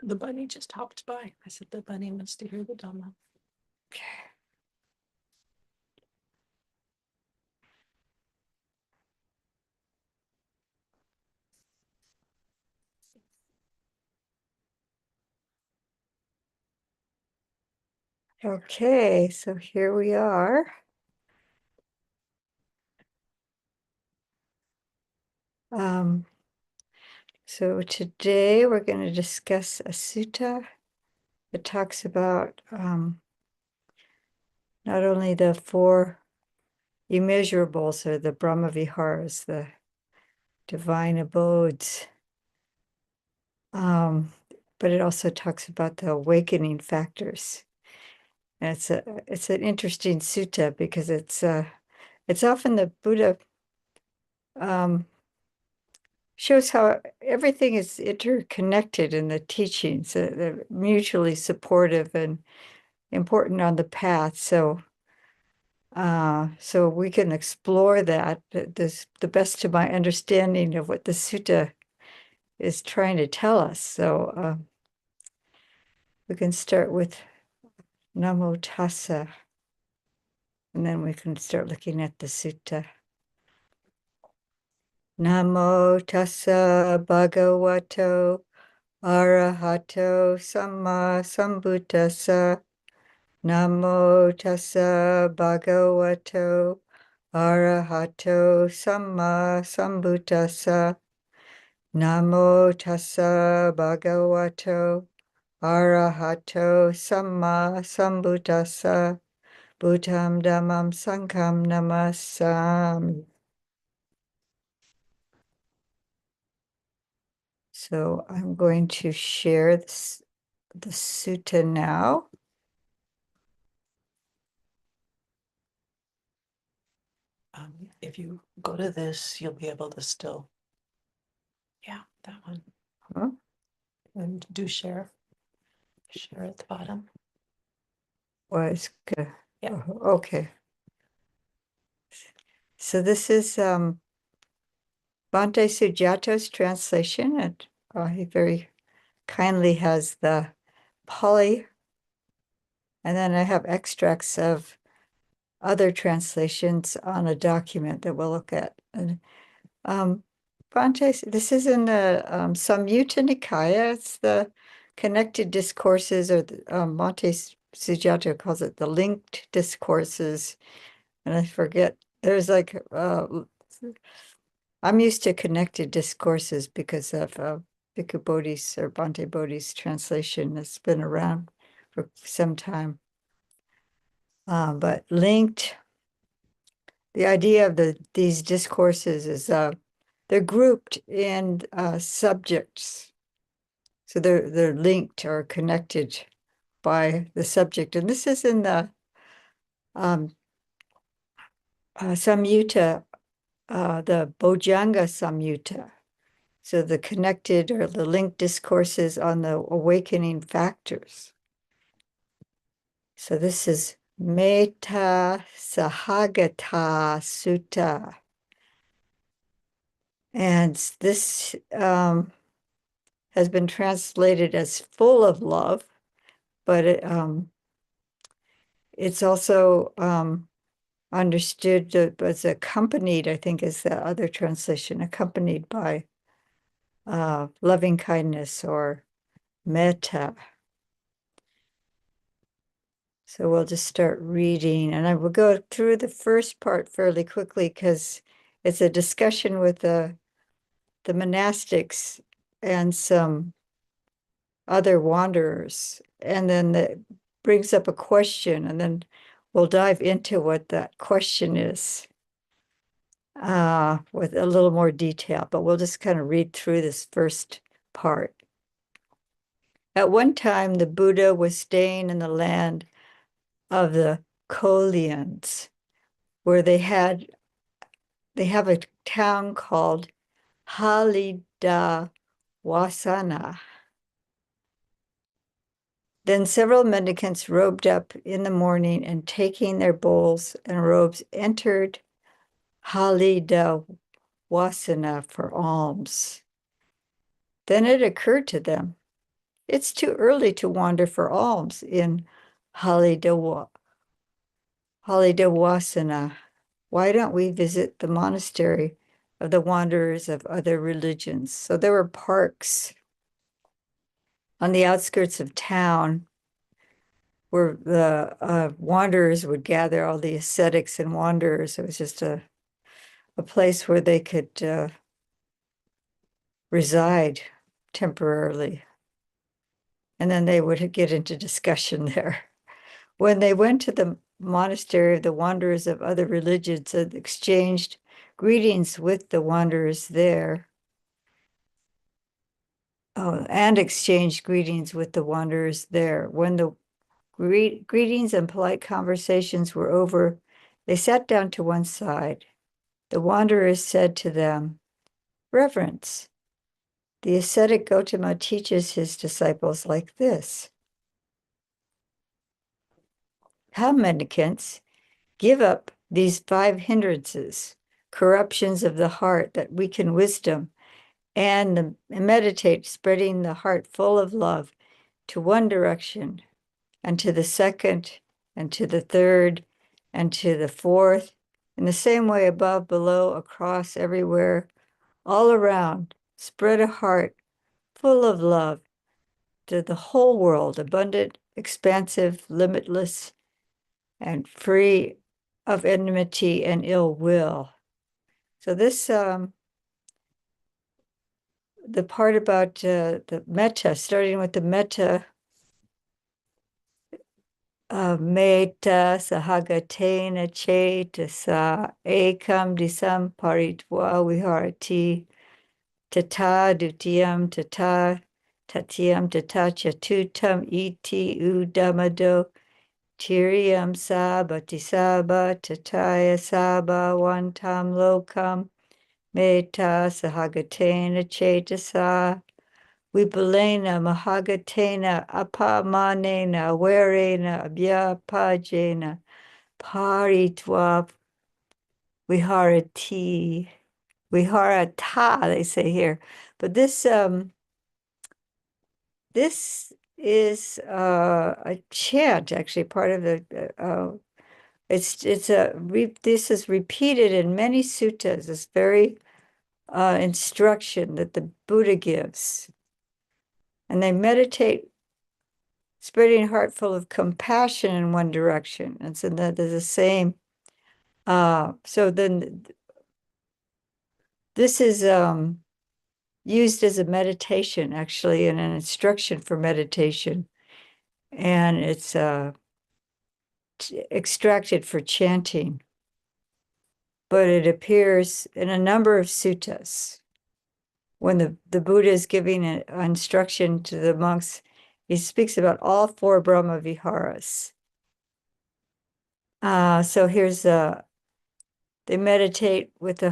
The bunny just hopped by. I said the bunny wants to hear the Dhamma. Okay. Okay, so here we are. So today we're going to discuss a sutta that talks about not only the four immeasurables or the Brahmā Vihāras, the divine abodes, but it also talks about the awakening factors. And it's an interesting sutta because it's often the Buddha shows how everything is interconnected in the teachings. They're mutually supportive and important on the path. So we can explore that. This the best to my understanding of what the sutta is trying to tell us. So we can start with Namo Tassa, and then we can start looking at the sutta. Namo Tassa Bhagavato Arahato Samma Sambuddhassa. Namo Tassa Bhagavato Arahato Samma Sambuddhassa. Namo Tassa Bhagavato Arahato Samma Sambuddhassa. Buddham Dhammam Sangham Namasami. So I'm going to share the sutta now. If you go to this, you'll be able to still, that one. Huh? And do share at the bottom. Was good. Yeah. Okay. So this is Bhante Sujato's translation, and he very kindly has the Pali, and then I have extracts of other translations on a document that we'll look at. And Bhante, this is in the Samyutta Nikaya. It's the connected discourses, or Bhante Sujato calls it the linked discourses. And I forget, there's like, I'm used to connected discourses because of Bhikkhu Bodhi's or Bhante Bodhi's translation that's been around for some time. But linked, the idea of these discourses is they're grouped in subjects. So they're linked or connected by the subject. And this is in the Samyutta, the Bojjhanga Samyutta. So the connected or the linked discourses on the awakening factors. So this is Metta Sahagata Sutta. And this has been translated as full of love, but it's also understood as accompanied, I think is the other translation, accompanied by loving kindness or metta. So we'll just start reading, and I will go through the first part fairly quickly because it's a discussion with the monastics and some other wanderers, and then that brings up a question, and then we'll dive into what that question is with a little more detail, but we'll just kind of read through this first part. At one time, the Buddha was staying in the land of the Kolians, where they have a town called Halida Wasana. Then several mendicants robed up in the morning and taking their bowls and robes entered Halida Wasana for alms. Then it occurred to them, it's too early to wander for alms in Halidawasana. Why don't we visit the monastery of the wanderers of other religions? So there were parks on the outskirts of town where the wanderers would gather, all the ascetics and wanderers. It was just a place where they could reside temporarily. And then they would get into discussion there. When they went to the monastery of the wanderers of other religions and exchanged greetings with the wanderers there, and exchanged greetings with the wanderers there. When the greetings and polite conversations were over, they sat down to one side. The wanderers said to them, "Reverence, the ascetic Gautama teaches his disciples like this. Come, mendicants, give up these 5 hindrances, corruptions of the heart that weaken wisdom, and meditate, spreading the heart full of love to one direction, and to the second, and to the third, and to the fourth, in the same way above, below, across, everywhere, all around. Spread a heart full of love to the whole world, abundant, expansive, limitless, and free of enmity and ill will." So this, the part about the metta, starting with the metta, metta sahagatena cetasa ekam disam paritva viharati tata dutiyam tata tatyam tata chatutam iti udamado Tiriam sabati saba tataya saba wantam lokam meta sahagatena cetasa vipulena mahagatena apamanena awarena abhyapajena paritva viharati viharata, they say here. But this is a chant, actually, part of the this is repeated in many suttas, this very instruction that the Buddha gives. And they meditate, spreading a heart full of compassion in one direction. And so that is the same. So then this is used as a meditation, actually, and an instruction for meditation. And it's extracted for chanting. But it appears in a number of suttas. When the Buddha is giving an instruction to the monks, he speaks about all 4 Brahmā Vihāras. So here's they meditate with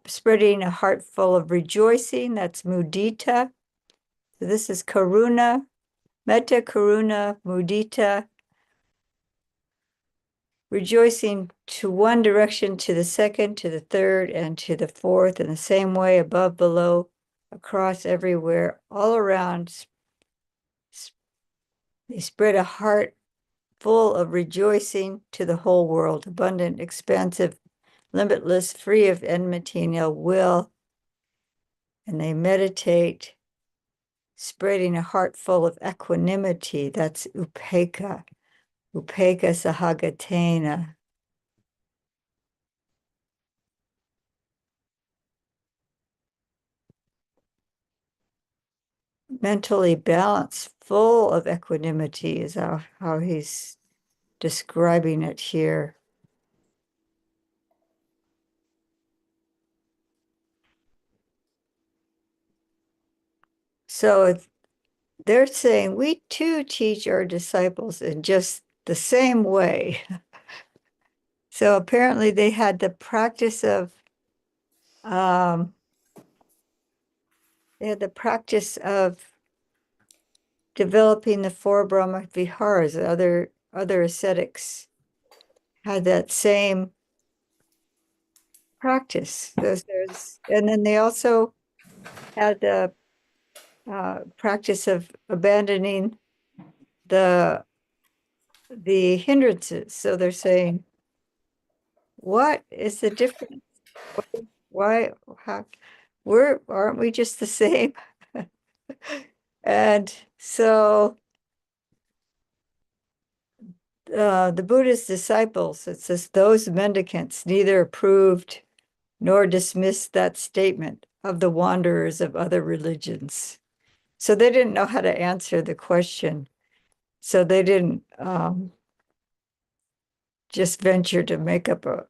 spreading a heart full of rejoicing. That's mudita. So this is karuna, metta, karuna, mudita. Rejoicing to one direction, to the second, to the third, and to the fourth, in the same way, above, below, across, everywhere, all around. They spread a heart full of rejoicing to the whole world, abundant, expansive, limitless, free of enmity and ill will. And they meditate, spreading a heart full of equanimity. That's upekkha, upekkha sahagatena. Mentally balanced, full of equanimity is how he's describing it here. So they're saying we too teach our disciples in just the same way. So apparently they had the practice of developing the 4 Brahmā Vihāras. Other ascetics had that same practice. And then they also had practice of abandoning the hindrances. So they're saying, what is the difference? Why, how, aren't we just the same? And so the Buddha's disciples, it says, those mendicants neither approved nor dismissed that statement of the wanderers of other religions. So they didn't know how to answer the question. So they didn't just venture to make up a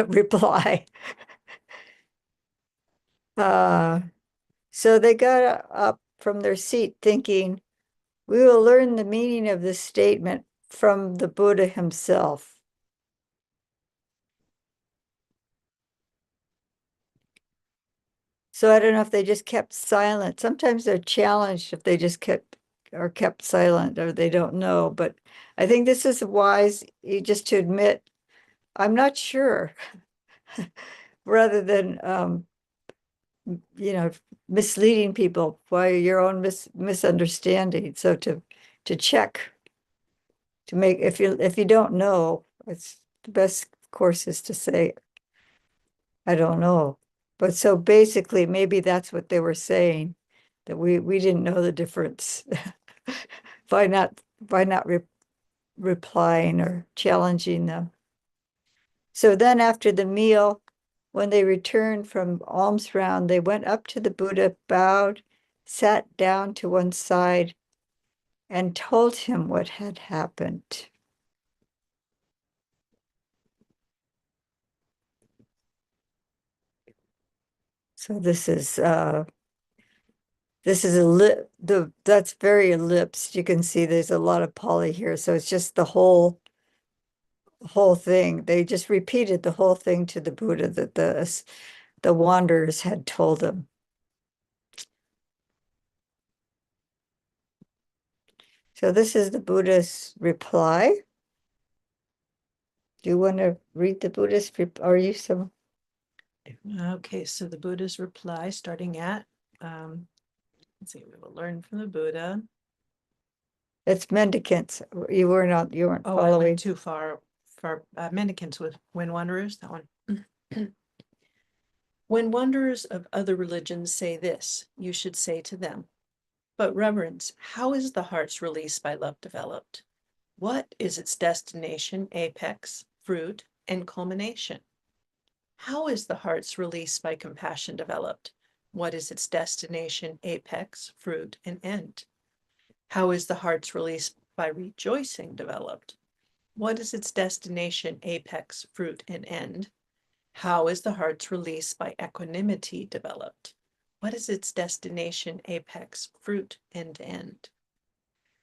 reply. So they got up from their seat thinking, we will learn the meaning of this statement from the Buddha himself. So I don't know if they just kept silent. Sometimes they're challenged if they just kept silent or they don't know. But I think this is wise, just to admit, I'm not sure, rather than misleading people by your own misunderstanding. So to check, to make, if you don't know, it's the best course is to say, I don't know. But so basically, maybe that's what they were saying, that we didn't know the difference by not replying or challenging them. So then after the meal, when they returned from alms round, they went up to the Buddha, bowed, sat down to one side, and told him what had happened. So this is that's very ellipsed. You can see there's a lot of poly here. So it's just the whole thing. They just repeated the whole thing to the Buddha that the wanderers had told them. So this is the Buddha's reply. Do you want to read the Buddha's are you some? Okay, so the Buddha's reply, starting at, let's see, we will learn from the Buddha. It's mendicants. You weren't Oh, I following. went too far. Mendicants with when wanderers, that one. When wanderers of other religions say this, you should say to them, but reverence, how is the heart's release by love developed? What is its destination, apex, fruit, and culmination? How is the heart's release by compassion developed? What is its destination, apex, fruit, and end? How is the heart's release by rejoicing developed? What is its destination, apex, fruit, and end? How is the heart's release by equanimity developed? What is its destination, apex, fruit, and end?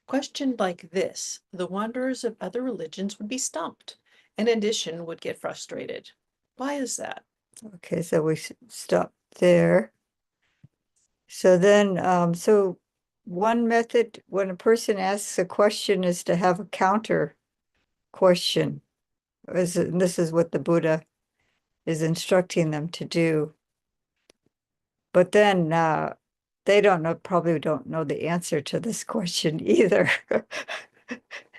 Questioned like this, the wanderers of other religions would be stumped, and in addition would get frustrated. Why is that? Okay, so we stop there. So then, so one method when a person asks a question is to have a counter question. This is what the Buddha is instructing them to do. But then they probably don't know the answer to this question either.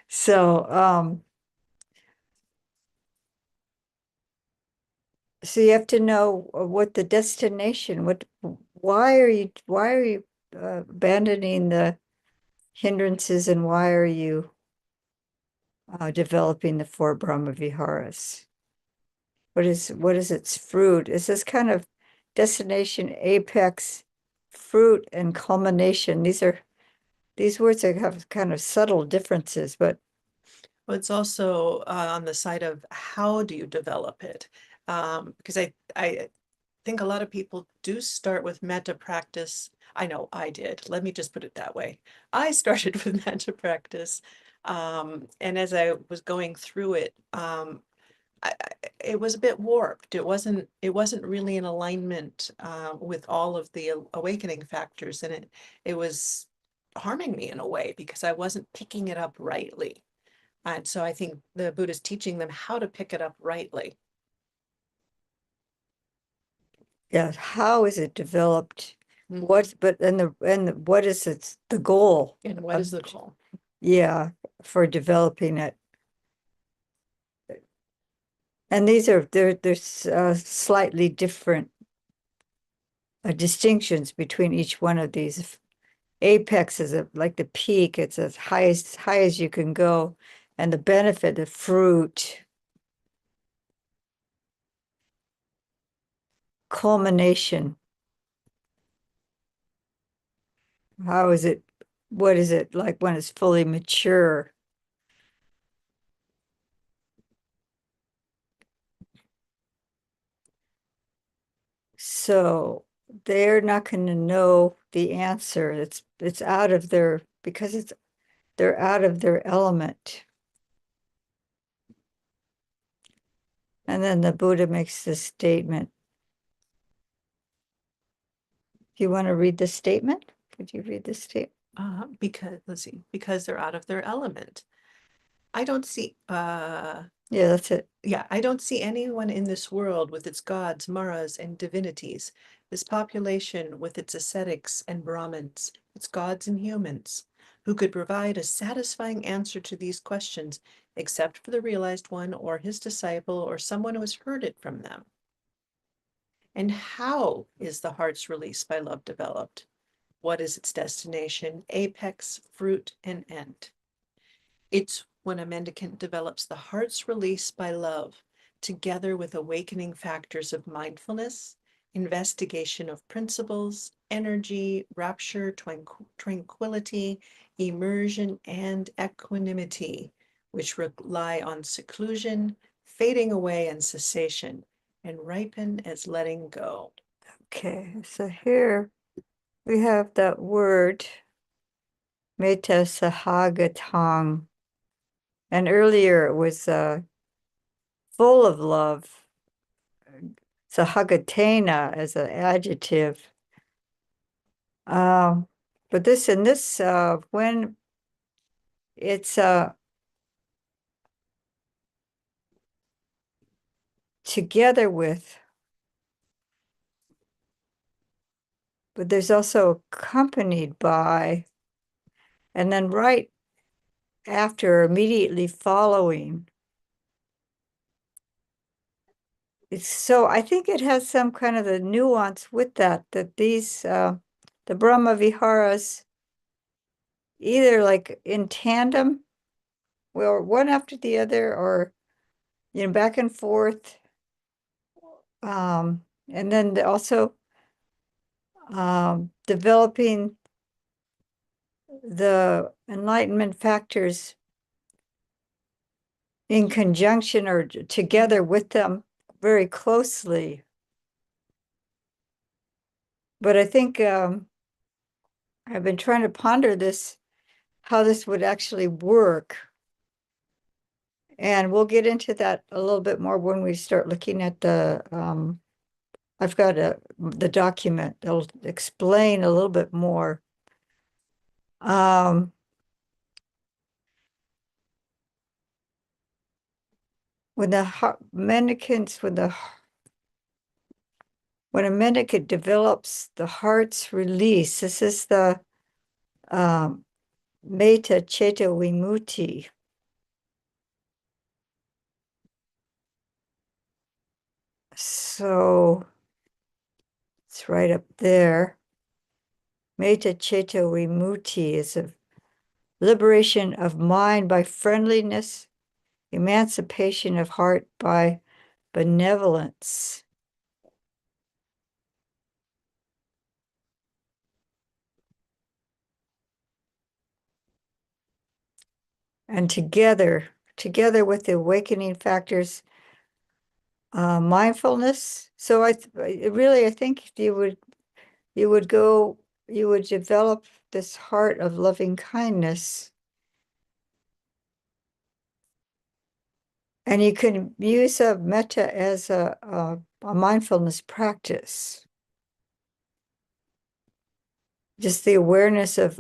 So so you have to know what the destination, why are you abandoning the hindrances, and why are you developing the four Brahmā Vihāras? What is its fruit? Is this kind of destination, apex, fruit, and culmination? These words have kind of subtle differences, but Well, it's also on the side of how do you develop it? Because I think a lot of people do start with metta practice. I know I did. Let me just put it that way. I started with metta practice. And as I was going through it, it was a bit warped. It wasn't really in alignment with all of the awakening factors, and it was harming me in a way because I wasn't picking it up rightly. And so I think the Buddha's teaching them how to pick it up rightly. yeah, how is it developed? what is the goal? And what is the goal? Yeah, for developing it. And there's slightly different distinctions between each one of these. Apex is like the peak, it's as high as you can go. And the benefit, the fruit, culmination. How is it? What is it like when it's fully mature? So they're not going to know the answer. It's out of their because they're out of their element. And then the Buddha makes this statement. Do you want to read the statement? Could you read the statement? Because let's see, because they're out of their element. I don't see Yeah, that's it. yeah, I don't see anyone in this world with its gods, maras, and divinities, this population with its ascetics and Brahmins, its gods and humans, who could provide a satisfying answer to these questions, except for the realized one or his disciple or someone who has heard it from them. And how is the heart's release by love developed? What is its destination, apex, fruit, and end? It's when a mendicant develops the heart's release by love, together with awakening factors of mindfulness, investigation of principles, energy, rapture, tranquility, immersion, and equanimity, which rely on seclusion, fading away, and cessation, and ripen as letting go. Okay, so here we have that word, metta sahagatang. And earlier it was full of love, sahagatena as an adjective. But when it's together with, but there's also accompanied by, and then right after, immediately following. So I think it has some kind of a nuance with that the Brahmā Vihāras, either like in tandem, well, one after the other, or, back and forth. And then also developing the enlightenment factors in conjunction or together with them very closely. But I think I've been trying to ponder how this would actually work. And we'll get into that a little bit more when we start looking at I've got the document that'll explain a little bit more. When the mendicants, when a mendicant develops the heart's release, this is the metta citta vimutti. So it's right up there. Metta citta vimutti is a liberation of mind by friendliness, emancipation of heart by benevolence. And together with the awakening factors, mindfulness. So I think you would develop this heart of loving kindness, and you can use a metta as a mindfulness practice. Just the awareness of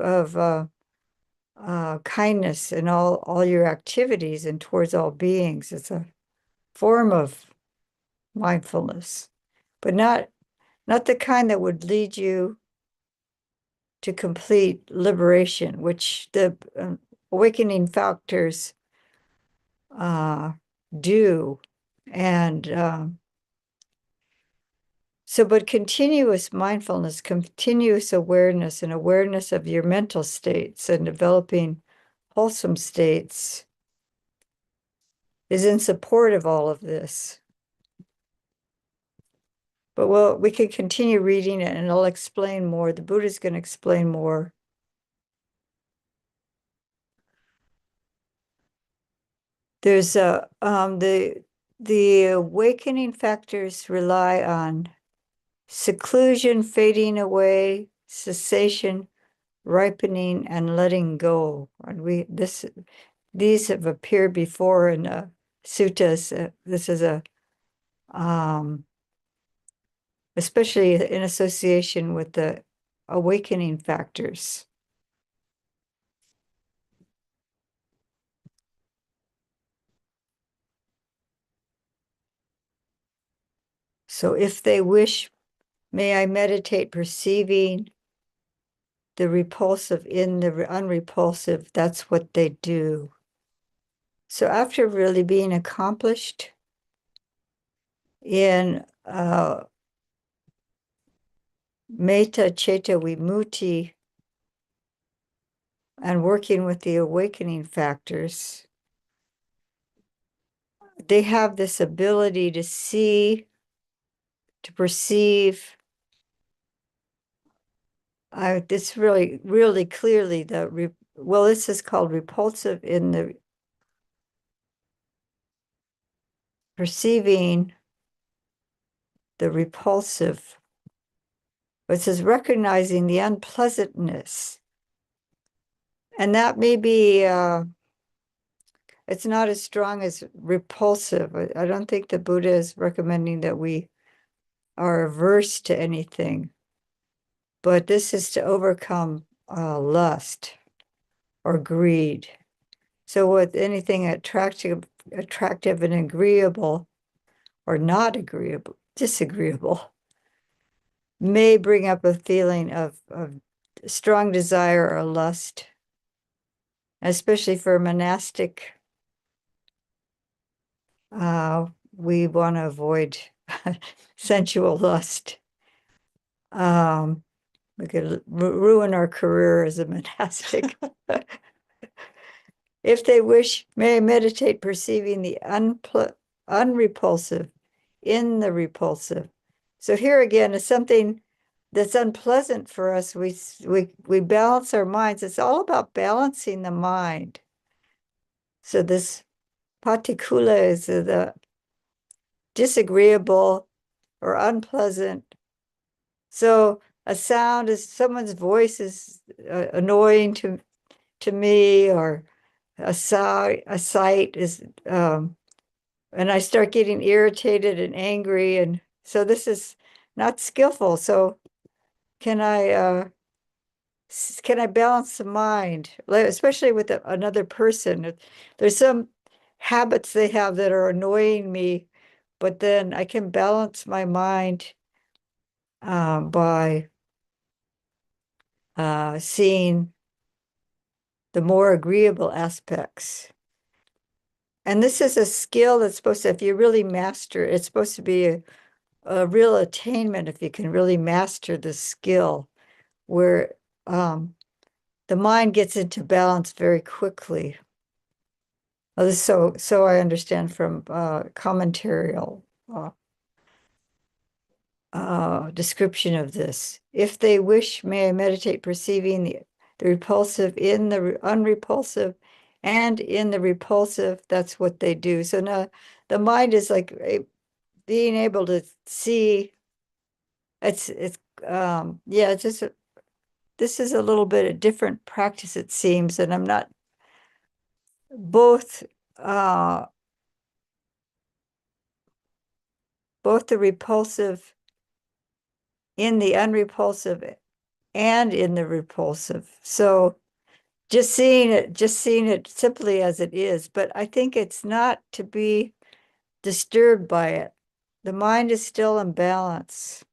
kindness in all your activities and towards all beings. It's a form of mindfulness, but not the kind that would lead you to complete liberation, which the awakening factors do. And but continuous mindfulness, continuous awareness, and awareness of your mental states and developing wholesome states is in support of all of this. But we can continue reading it and I'll explain more. The Buddha's going to explain more. There's the awakening factors rely on seclusion, fading away, cessation, ripening, and letting go. And these have appeared before in suttas. This is especially in association with the awakening factors. So if they wish, may I meditate perceiving the repulsive in the unrepulsive. That's what they do. So after really being accomplished in metta, citta, vimutti, and working with the awakening factors, they have this ability to see, to perceive this really, really clearly. This is called repulsive in the perceiving the repulsive. It says recognizing the unpleasantness. And that may be, it's not as strong as repulsive. I don't think the Buddha is recommending that we are averse to anything. But this is to overcome lust or greed. So with anything attractive and agreeable or not agreeable, disagreeable, may bring up a feeling of strong desire or lust, especially for monastic. We want to avoid sensual lust. We could ruin our career as a monastic. If they wish, may I meditate perceiving the unrepulsive in the repulsive. So here again is something that's unpleasant for us. We balance our minds. It's all about balancing the mind. So this patikula is the disagreeable or unpleasant. So a sound is someone's voice is annoying to me, or a sight is and I start getting irritated and angry, and so this is not skillful. So can I balance the mind, especially with another person? There's some habits they have that are annoying me, but then I can balance my mind by seeing the more agreeable aspects. And this is a skill that's supposed to, if you really master, it's supposed to be a real attainment if you can really master the skill, where the mind gets into balance very quickly. So I understand from commentarial description of this. If they wish, may I meditate perceiving the repulsive in the unrepulsive and in the repulsive. That's what they do. So now the mind is like being able to see. It's just this is a little bit of different practice, it seems, and I'm not both the repulsive in the unrepulsive and in the repulsive. So just seeing it simply as it is, but I think it's not to be disturbed by it. The mind is still in balance.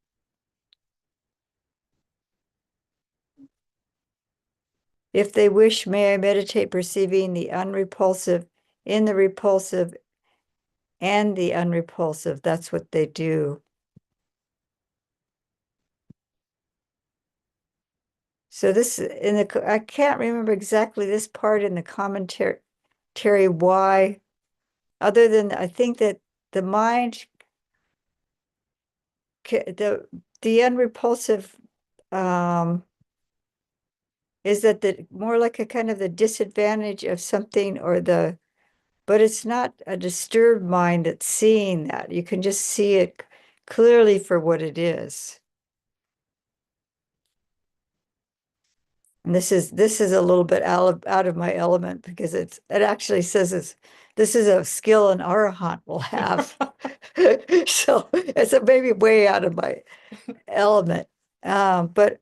If they wish, may I meditate perceiving the unrepulsive in the repulsive and the unrepulsive. That's what they do. So this in the I can't remember exactly this part in the commentary why, other than I think that the mind the unrepulsive is that the more like a kind of the disadvantage of something or the but it's not a disturbed mind that's seeing that. You can just see it clearly for what it is. And this is a little bit out of my element because it actually says this is a skill an arahant will have. So it's a maybe way out of my element. But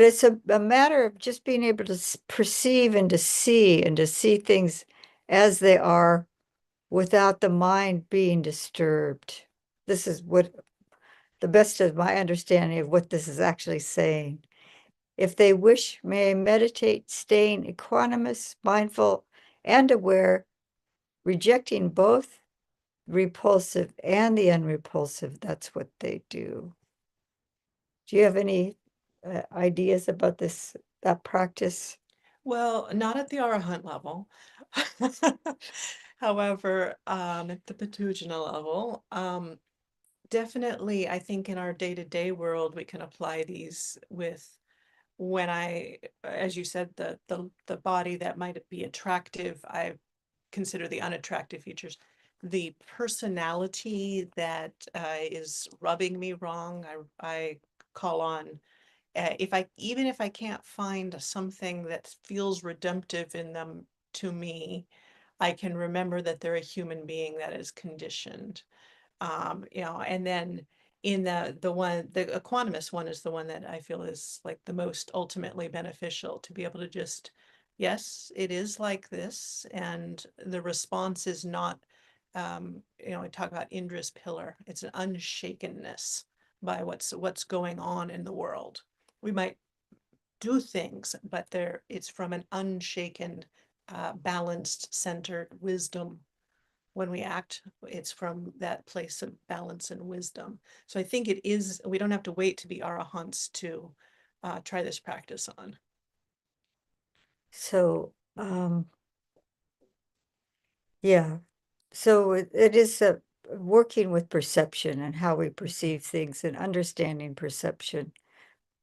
it's a matter of just being able to perceive and to see things as they are without the mind being disturbed. This is what the best of my understanding of what this is actually saying. If they wish, may meditate, staying equanimous, mindful, and aware, rejecting both repulsive and the unrepulsive. That's what they do. Do you have any ideas about that practice? Well, not at the Arahant level. However, at the Patujana level, definitely, I think in our day-to-day world, we can apply these with when as you said, the body that might be attractive, I consider the unattractive features. The personality that is rubbing me wrong, I call on even if I can't find something that feels redemptive in them to me, I can remember that they're a human being that is conditioned. And then in the equanimous one is the one that I feel is like the most ultimately beneficial to be able to just, yes, it is like this, and the response is not, I talk about Indra's pillar. It's an unshakenness by what's going on in the world. We might do things, but it's from an unshaken, balanced, centered wisdom. When we act, it's from that place of balance and wisdom. So I think we don't have to wait to be arahants to try this practice on. So, yeah. So it is working with perception and how we perceive things and understanding perception.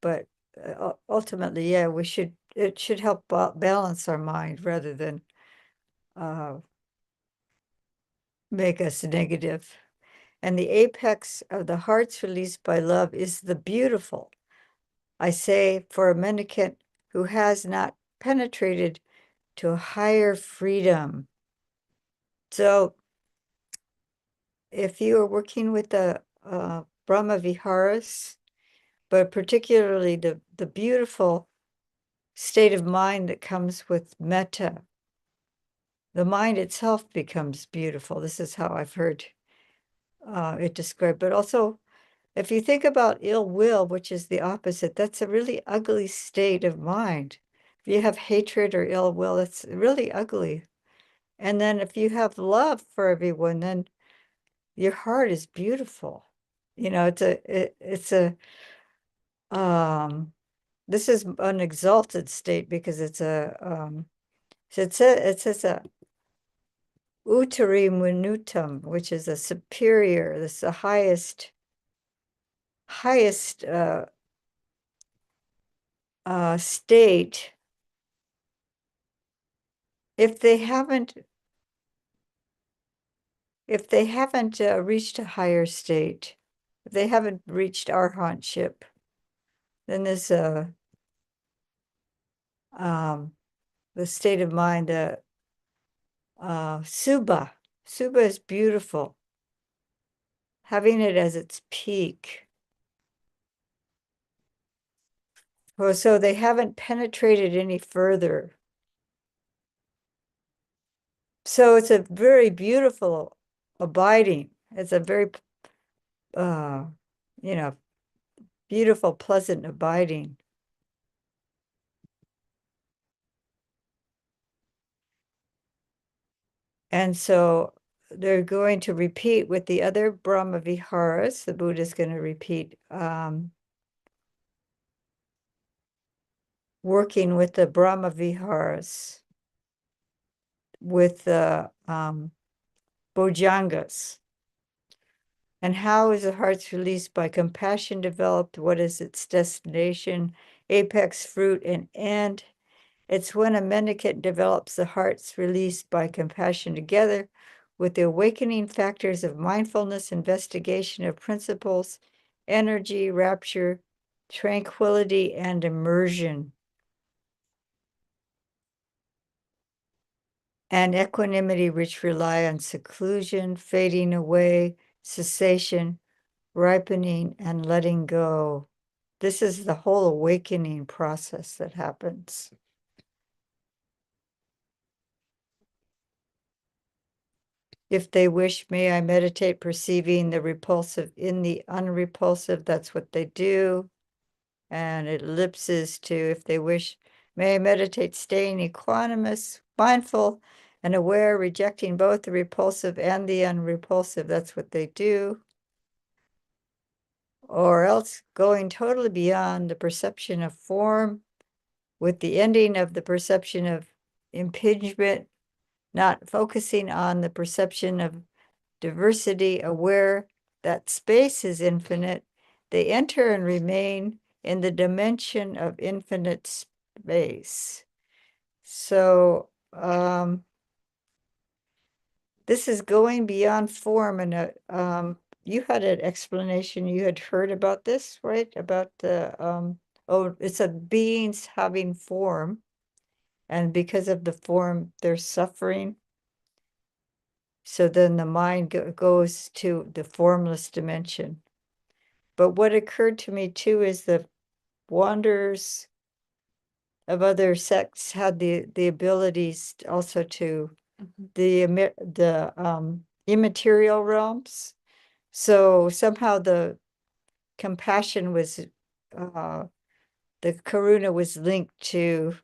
But ultimately, yeah, it should help balance our mind rather than uh, make us negative. And the apex of the hearts released by love is the beautiful. I say for a mendicant who has not penetrated to a higher freedom. So if you are working with the Brahmā Vihāras, but particularly the beautiful state of mind that comes with metta, the mind itself becomes beautiful. This is how I've heard it described. But also, if you think about ill will, which is the opposite, that's a really ugly state of mind. If you have hatred or ill will, it's really ugly. And then if you have love for everyone, then your heart is beautiful. It's a this is an exalted state because it's it says a Uttari Minutam, which is a superior, this is the highest state. If they haven't reached a higher state, if they haven't reached arhantship, then this the state of mind, Subha. Subha is beautiful. Having it as its peak. Well, so they haven't penetrated any further. So it's a very beautiful abiding. It's a very, uh, beautiful, pleasant abiding. And so they're going to repeat with the other Brahmā Vihāras. The Buddha is going to repeat working with the Brahmā Vihāras with the Bojjhangas. And how is the heart's released by compassion developed? What is its destination, apex, fruit, and end? It's when a mendicant develops the heart's released by compassion together with the awakening factors of mindfulness, investigation of principles, energy, rapture, tranquility, and immersion. And equanimity, which rely on seclusion, fading away, cessation, ripening, and letting go. This is the whole awakening process that happens. If they wish, may I meditate perceiving the repulsive in the unrepulsive. That's what they do. And it ellipses to, if they wish, may I meditate staying equanimous, mindful, and aware, rejecting both the repulsive and the unrepulsive. That's what they do. Or else going totally beyond the perception of form with the ending of the perception of impingement, not focusing on the perception of diversity, aware that space is infinite, they enter and remain in the dimension of infinite space. So this is going beyond form, and you had an explanation, you had heard about this, right? About the oh, it's a beings having form, and because of the form, they're suffering. So then the mind goes to the formless dimension. But what occurred to me too is the wanderers of other sects had the abilities also to the immaterial realms. So somehow the compassion was the karuna was linked to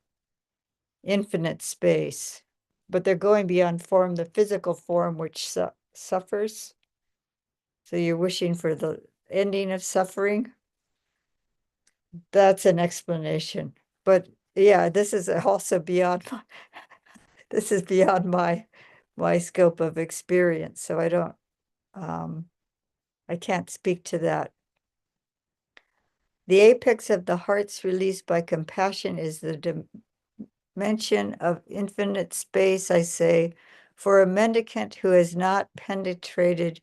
infinite space, but they're going beyond form, the physical form which suffers. So you're wishing for the ending of suffering. That's an explanation. But yeah, this is also beyond this is beyond my scope of experience. So I don't I can't speak to that. The apex of the heart's release by compassion is the dimension of infinite space, I say, for a mendicant who has not penetrated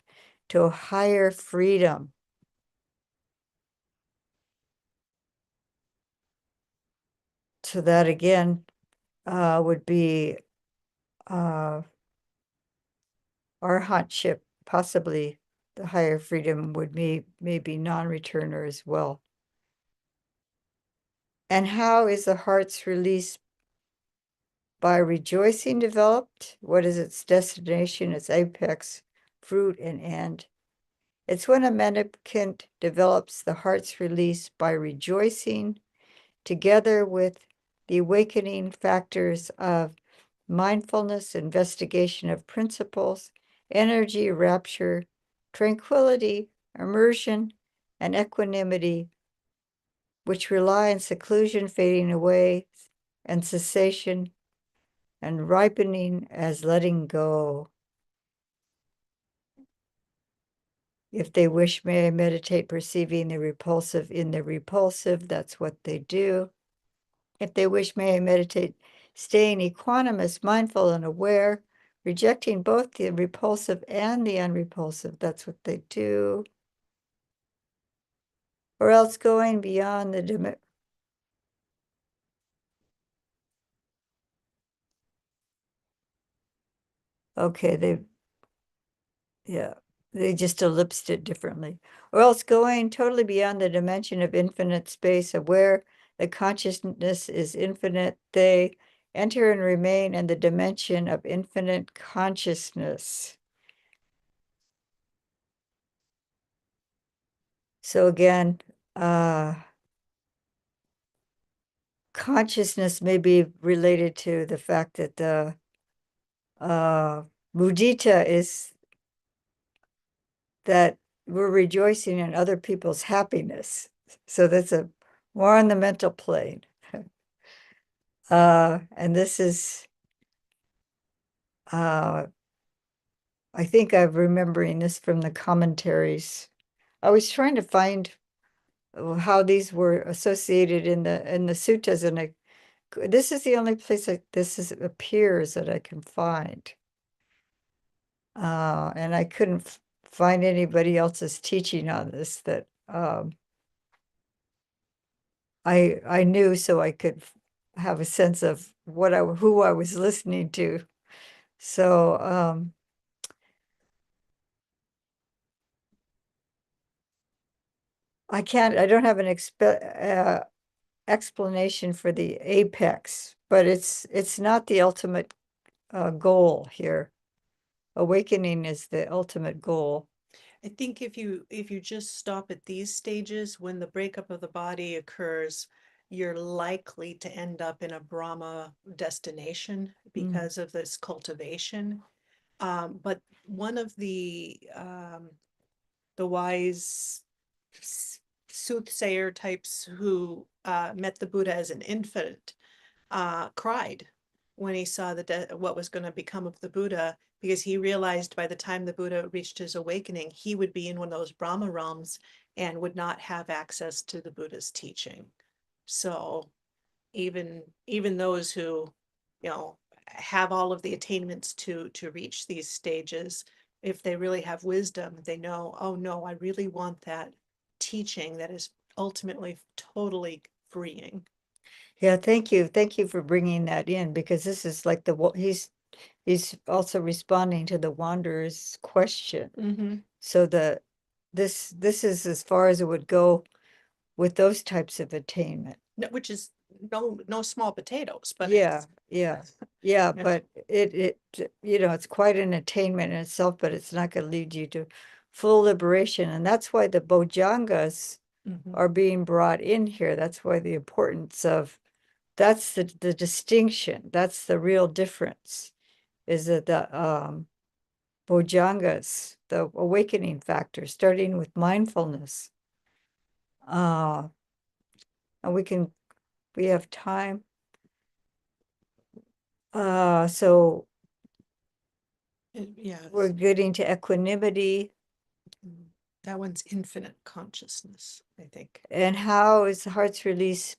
to a higher freedom. So that again would be arhatship, possibly the higher freedom would maybe non-returner as well. And how is the heart's release by rejoicing developed? What is its destination, its apex, fruit, and end? It's when a mendicant develops the heart's release by rejoicing together with the awakening factors of mindfulness, investigation of principles, energy, rapture, tranquility, immersion, and equanimity, which rely on seclusion fading away and cessation and ripening as letting go. If they wish, may I meditate perceiving the repulsive in the repulsive. That's what they do. If they wish, may I meditate staying equanimous, mindful, and aware, rejecting both the repulsive and the unrepulsive. That's what they do. Or else going beyond the okay, they just ellipsed it differently. Or else going totally beyond the dimension of infinite space, aware that consciousness is infinite, they enter and remain in the dimension of infinite consciousness. So again, consciousness may be related to the fact that the Mudita is that we're rejoicing in other people's happiness. So that's a more on the mental plane. And this is, I think I'm remembering this from the commentaries. I was trying to find how these were associated in the suttas, and this is the only place appears that I can find. And I couldn't find anybody else's teaching on this that I knew, so I could have a sense of who I was listening to. So I don't have an explanation for the apex, but it's not the ultimate goal here. Awakening is the ultimate goal. I think if you just stop at these stages, when the breakup of the body occurs, you're likely to end up in a Brahma destination because of this cultivation. But one of the wise soothsayer types who met the Buddha as an infant cried when he saw what was going to become of the Buddha, because he realized by the time the Buddha reached his awakening, he would be in one of those Brahma realms and would not have access to the Buddha's teaching. So even those who, you know, have all of the attainments to reach these stages, if they really have wisdom, they know, oh no, I really want that teaching that is ultimately totally freeing. Yeah, thank you. Thank you for bringing that in, because this is like he's also responding to the wanderer's question. Mm-hmm. So this is as far as it would go with those types of attainment. Which is no small potatoes, but Yeah, yeah, yeah. but it it's quite an attainment in itself, but it's not going to lead you to full liberation. And that's why the Bojangas Mhm. are being brought in here. That's why the importance of that's the distinction. That's the real difference, is that the Bojangas, the awakening factor, starting with mindfulness. And we have time. So Yeah, we're getting to equanimity. that one's infinite consciousness, I think. And how is the heart's release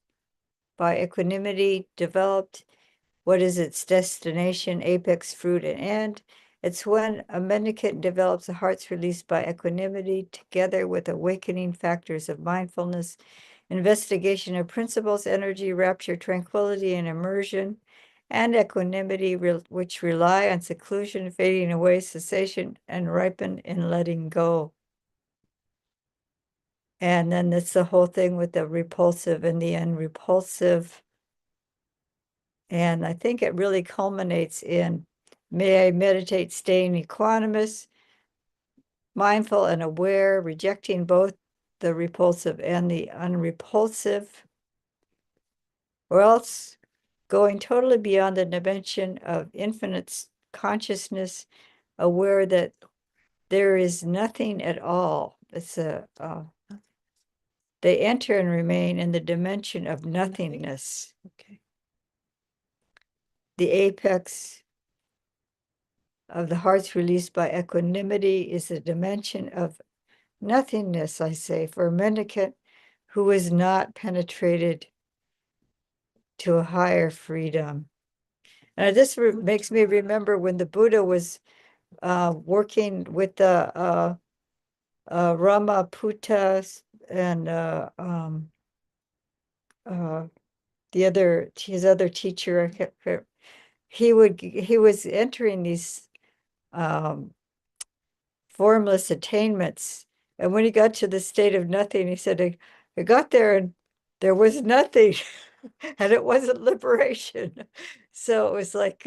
by equanimity developed? What is its destination, apex, fruit, and end? It's when a mendicant develops a heart's release by equanimity together with awakening factors of mindfulness, investigation of principles, energy, rapture, tranquility, and immersion, and equanimity, which rely on seclusion, fading away, cessation, and ripen in letting go. And then it's the whole thing with the repulsive and the unrepulsive. And I think it really culminates in, may I meditate staying equanimous, mindful and aware, rejecting both the repulsive and the unrepulsive, or else going totally beyond the dimension of infinite consciousness, aware that there is nothing at all. They enter and remain in the dimension of nothingness. Okay. The apex of the heart's release by equanimity is the dimension of nothingness, I say, for a mendicant who is not penetrated to a higher freedom. And this makes me remember when the Buddha was working with the Ramaputta and his other teacher. He was entering these formless attainments. And when he got to the state of nothing, he said, I got there and there was nothing, and it wasn't liberation. So it was like,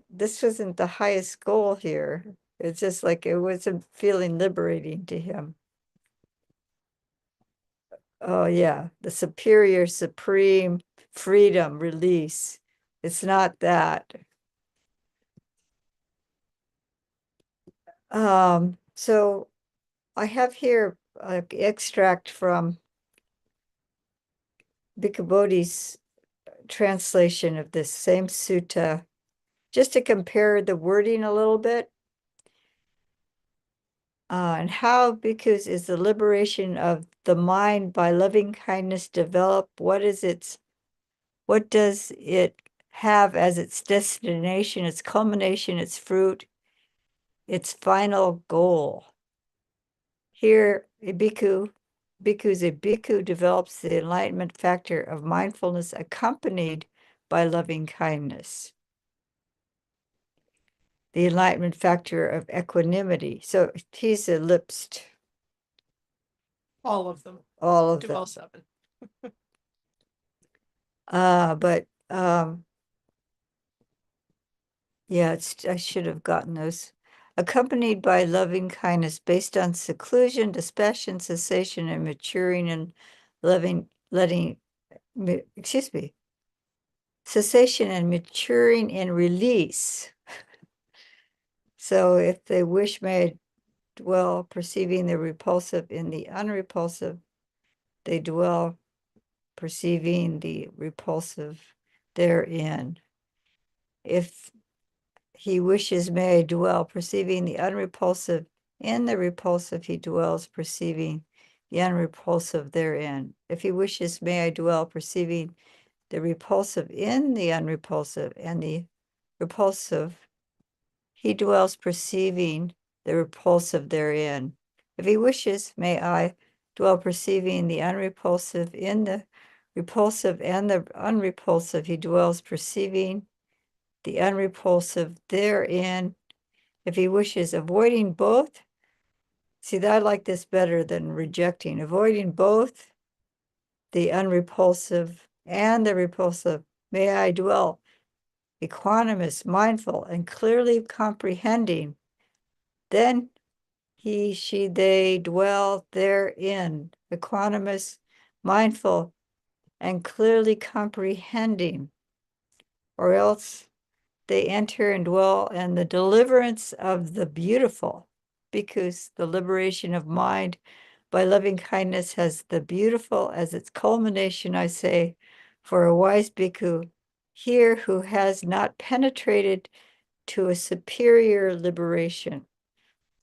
this wasn't the highest goal here. It's just like it wasn't feeling liberating to him. Oh yeah, the superior, supreme freedom, release. It's not that. So I have here an extract from Bhikkhu Bodhi's translation of this same sutta, just to compare the wording a little bit. And how bhikkhus is the liberation of the mind by loving kindness develop? What does it have as its destination, its culmination, its fruit, its final goal? Here, a bhikkhu develops the enlightenment factor of mindfulness accompanied by loving kindness. The enlightenment factor of equanimity. So he's ellipsed All of them. all of Do them. all seven. But yeah, I should have gotten those. Accompanied by loving kindness based on seclusion, dispassion, cessation, and maturing and cessation and maturing in release. So if they wish may dwell perceiving the repulsive in the unrepulsive, they dwell perceiving the repulsive therein. If he wishes may I dwell perceiving the unrepulsive in the repulsive, he dwells perceiving the unrepulsive therein. If he wishes may I dwell perceiving the repulsive in the unrepulsive and the repulsive, he dwells perceiving the repulsive therein. If he wishes may I dwell perceiving the unrepulsive in the repulsive and the unrepulsive, he dwells perceiving the unrepulsive therein. If he wishes, avoiding both. See, I like this better than rejecting. Avoiding both the unrepulsive and the repulsive, may I dwell equanimous, mindful, and clearly comprehending. Then he, she, they dwell therein, equanimous, mindful, and clearly comprehending. Or else they enter and dwell in the deliverance of the beautiful, because the liberation of mind by loving kindness has the beautiful as its culmination, I say, for a wise bhikkhu here who has not penetrated to a superior liberation.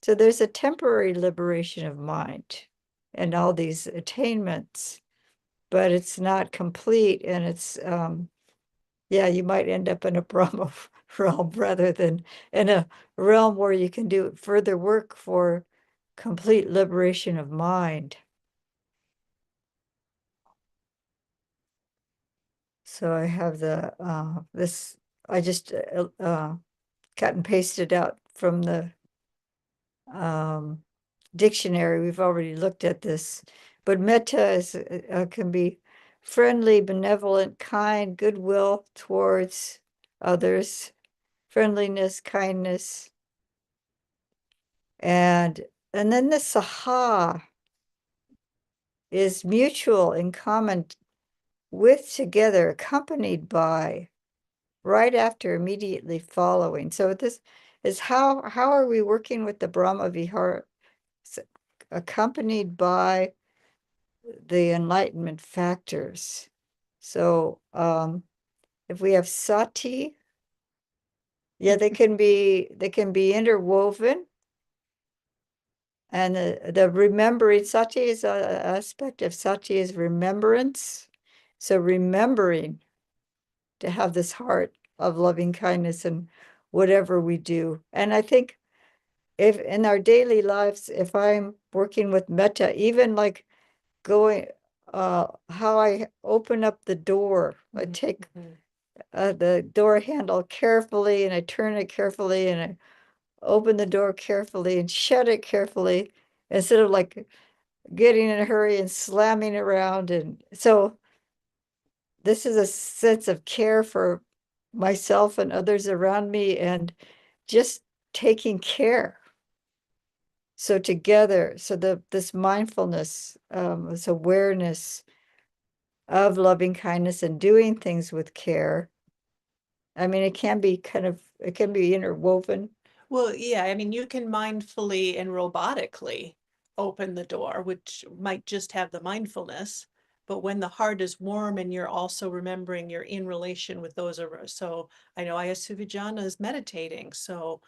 So there's a temporary liberation of mind and all these attainments, but it's not complete, and it's yeah, you might end up in a Brahma realm rather than in a realm where you can do further work for complete liberation of mind. So I have the this I just cut and pasted out from the dictionary. We've already looked at this, but metta is can be friendly, benevolent, kind, goodwill towards others, friendliness, kindness, and then the saha is mutual, in common, with, together, accompanied by, right after, immediately following. So this is how are we working with the Brahmā Vihāras? Accompanied by the enlightenment factors. So if we have sati, yeah, they can be interwoven. And the remembering, sati is an aspect of sati is remembrance. So remembering to have this heart of loving kindness in whatever we do. And I think if in our daily lives, if I'm working with metta, even like going, how I open up the door, I take the door handle carefully and I turn it carefully and I open the door carefully and shut it carefully instead of like getting in a hurry and slamming around. And so this is a sense of care for myself and others around me and just taking care. So together, so this mindfulness, this awareness of loving kindness and doing things with care I mean, it can be it can be interwoven. Well, yeah, I mean, you can mindfully and robotically open the door, which might just have the mindfulness. But when the heart is warm and you're also remembering you're in relation with those around. So I know Ayasuvijana is meditating. So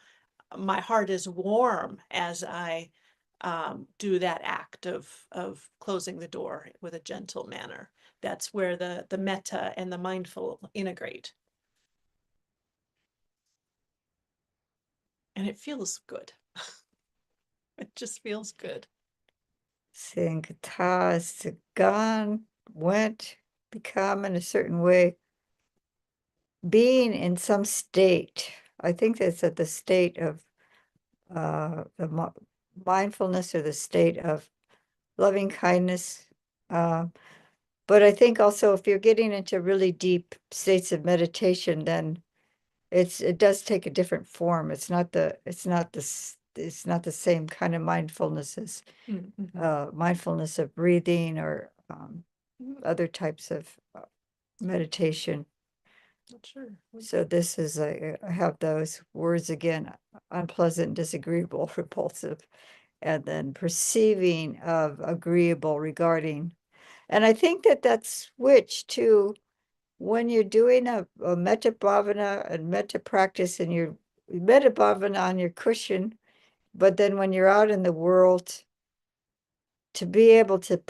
my heart is warm as I do that act of closing the door with a gentle manner. That's where the metta and the mindful integrate. And it feels good. It just feels good. Saying kata is gone, went, become in a certain way, being in some state. I think that's at the state of the mindfulness or the state of loving kindness. But I think also if you're getting into really deep states of meditation, then it does take a different form. It's not the same kind of mindfulness as mindfulness of breathing or other types of meditation. Sure. So this is I have those words again: unpleasant, disagreeable, repulsive, and then perceiving of agreeable, regarding. And I think that switch to when you're doing a metta bhavana and metta practice and you're metta bhavana on your cushion, but then when you're out in the world, to be able to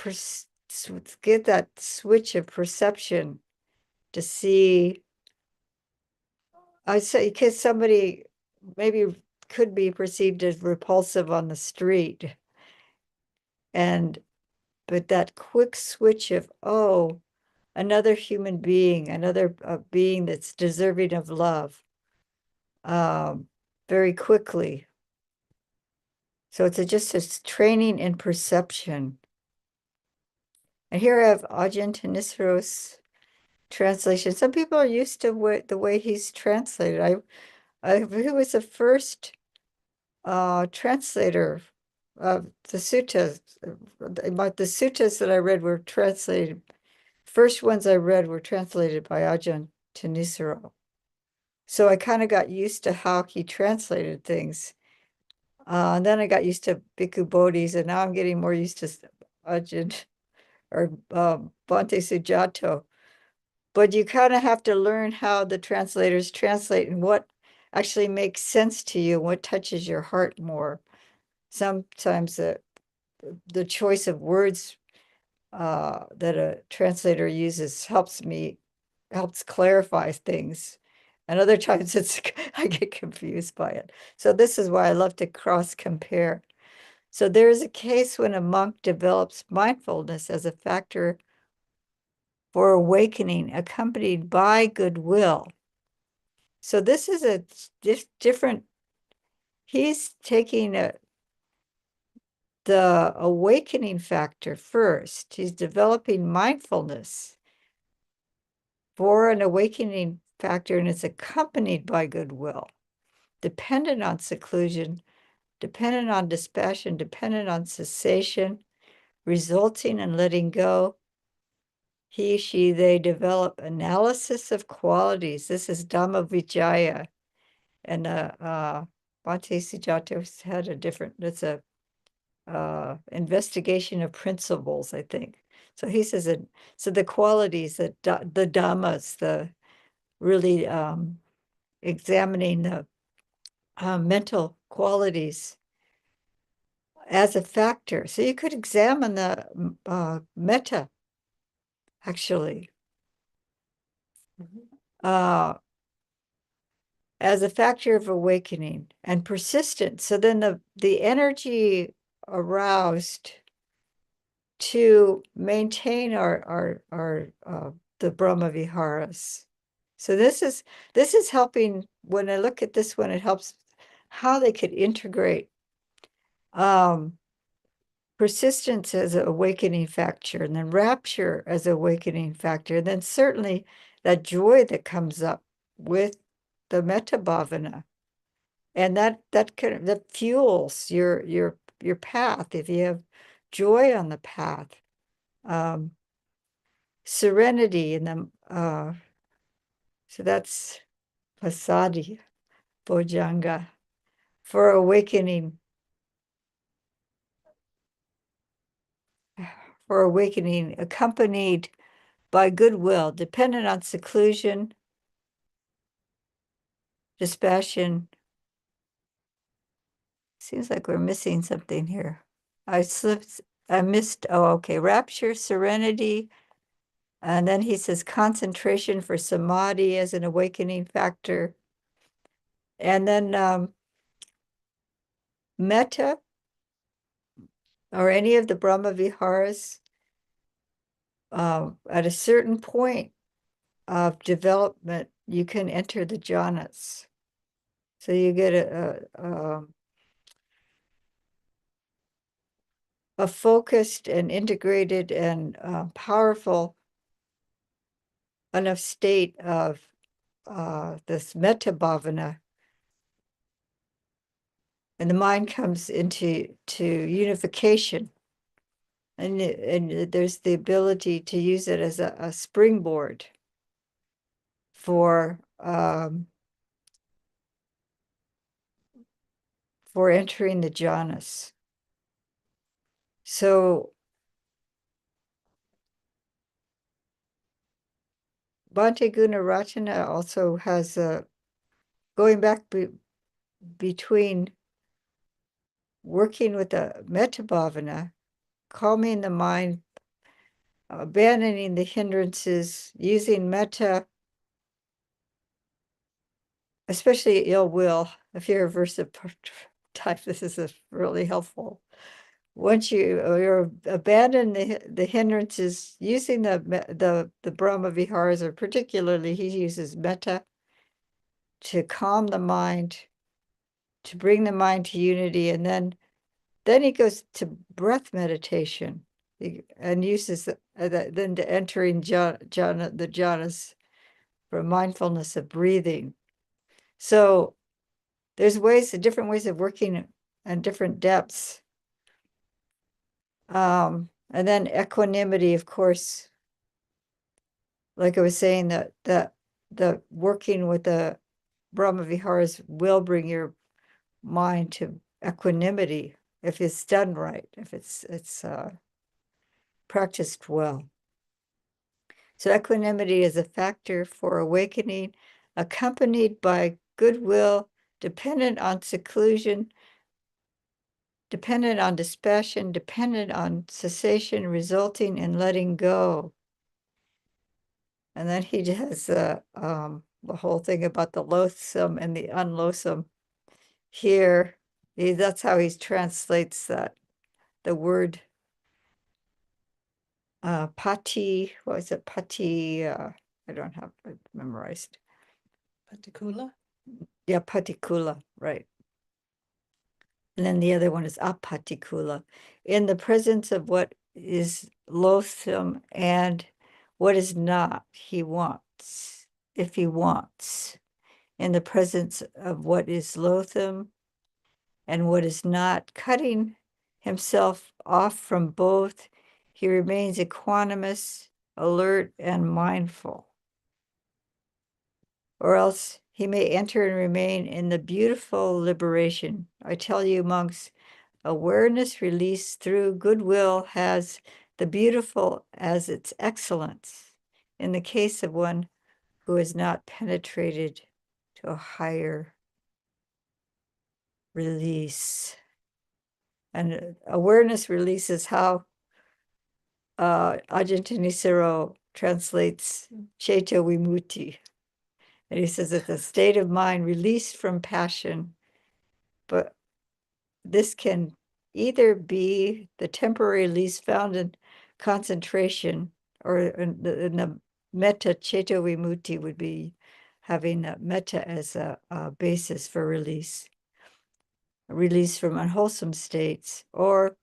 get that switch of perception to see, I say, because somebody maybe could be perceived as repulsive on the street, and but that quick switch of, oh, another human being, another being that's deserving of love, very quickly. So it's just a training in perception. And here I have Ajahn Tanisaro's translation. Some people are used to the way he's translated. He was the first translator of the suttas. But the suttas that I read were translated. First ones I read were translated by Ajahn Thanisaro. So I kind of got used to how he translated things. And then I got used to Bhikkhu Bodhis, and now I'm getting more used to Ajahn or Bhante Sujato. But you kind of have to learn how the translators translate and what actually makes sense to you, what touches your heart more. Sometimes the choice of words that a translator uses helps clarify things. And other times I get confused by it. So this is why I love to cross compare. So there is a case when a monk develops mindfulness as a factor for awakening, accompanied by goodwill. So this is a different, he's taking the awakening factor first. He's developing mindfulness for an awakening factor, and it's accompanied by goodwill, dependent on seclusion, dependent on dispassion, dependent on cessation, resulting in letting go. He, she, they develop analysis of qualities. This is Dhamma Vicaya. And Bhante Sujato had a different, it's a investigation of principles, I think. So he says that, so the qualities that the dhammas, the really examining the mental qualities as a factor. So you could examine the metta, actually, as a factor of awakening and persistence. So then the energy aroused to maintain our the Brahmā Vihāras. So this is helping. When I look at this one, it helps how they could integrate persistence as an awakening factor, and then rapture as an awakening factor, and then certainly that joy that comes up with the metta bhavana, and that fuels your path if you have joy on the path. Serenity in them. So that's Pasadi Bojanga, for awakening. For awakening, accompanied by goodwill, dependent on seclusion, dispassion. Seems like we're missing something here. I missed, oh, okay, rapture, serenity. And then he says concentration for samadhi as an awakening factor. And then metta, or any of the Brahma Viharas, at a certain point of development, you can enter the jhanas. So you get a focused and integrated and powerful enough state of this metta bhavana, and the mind comes into unification, and there's the ability to use it as a springboard for entering the jhanas. So Bhante Gunaratana also has a going back between working with the metta bhavana, calming the mind, abandoning the hindrances, using metta, especially ill will. If you're aversive type, this is really helpful. Once you abandon the hindrances, using the Brahma Viharas, or particularly he uses metta to calm the mind, to bring the mind to unity, and then he goes to breath meditation and uses then to entering the jhanas for mindfulness of breathing. So there's different ways of working and different depths. And then equanimity, of course, like I was saying, that the working with the Brahma Viharas will bring your mind to equanimity if it's done right, if it's practiced well. So equanimity is a factor for awakening, accompanied by goodwill, dependent on seclusion, dependent on dispassion, dependent on cessation, resulting in letting go. And then he has the whole thing about the loathsome and the unloathsome. Here, that's how he translates the word pati. What is it? Pati. I don't have it memorized. Patikula? Yeah, patikula, right. And then the other one is apatikula, in the presence of what is loathsome and what is not, he wants, if he wants, in the presence of what is loathsome and what is not, cutting himself off from both, he remains equanimous, alert, and mindful. Or else he may enter and remain in the beautiful liberation. I tell you, monks, awareness released through goodwill has the beautiful as its excellence in the case of one who has not penetrated to a higher release. And awareness release is how Ajahn Nisaro translates Chaita Vimutti. And he says it's a state of mind released from passion, but this can either be the temporary release found in concentration, or in the metta. Chaita Vimutti would be having metta as a basis for release from unwholesome states, or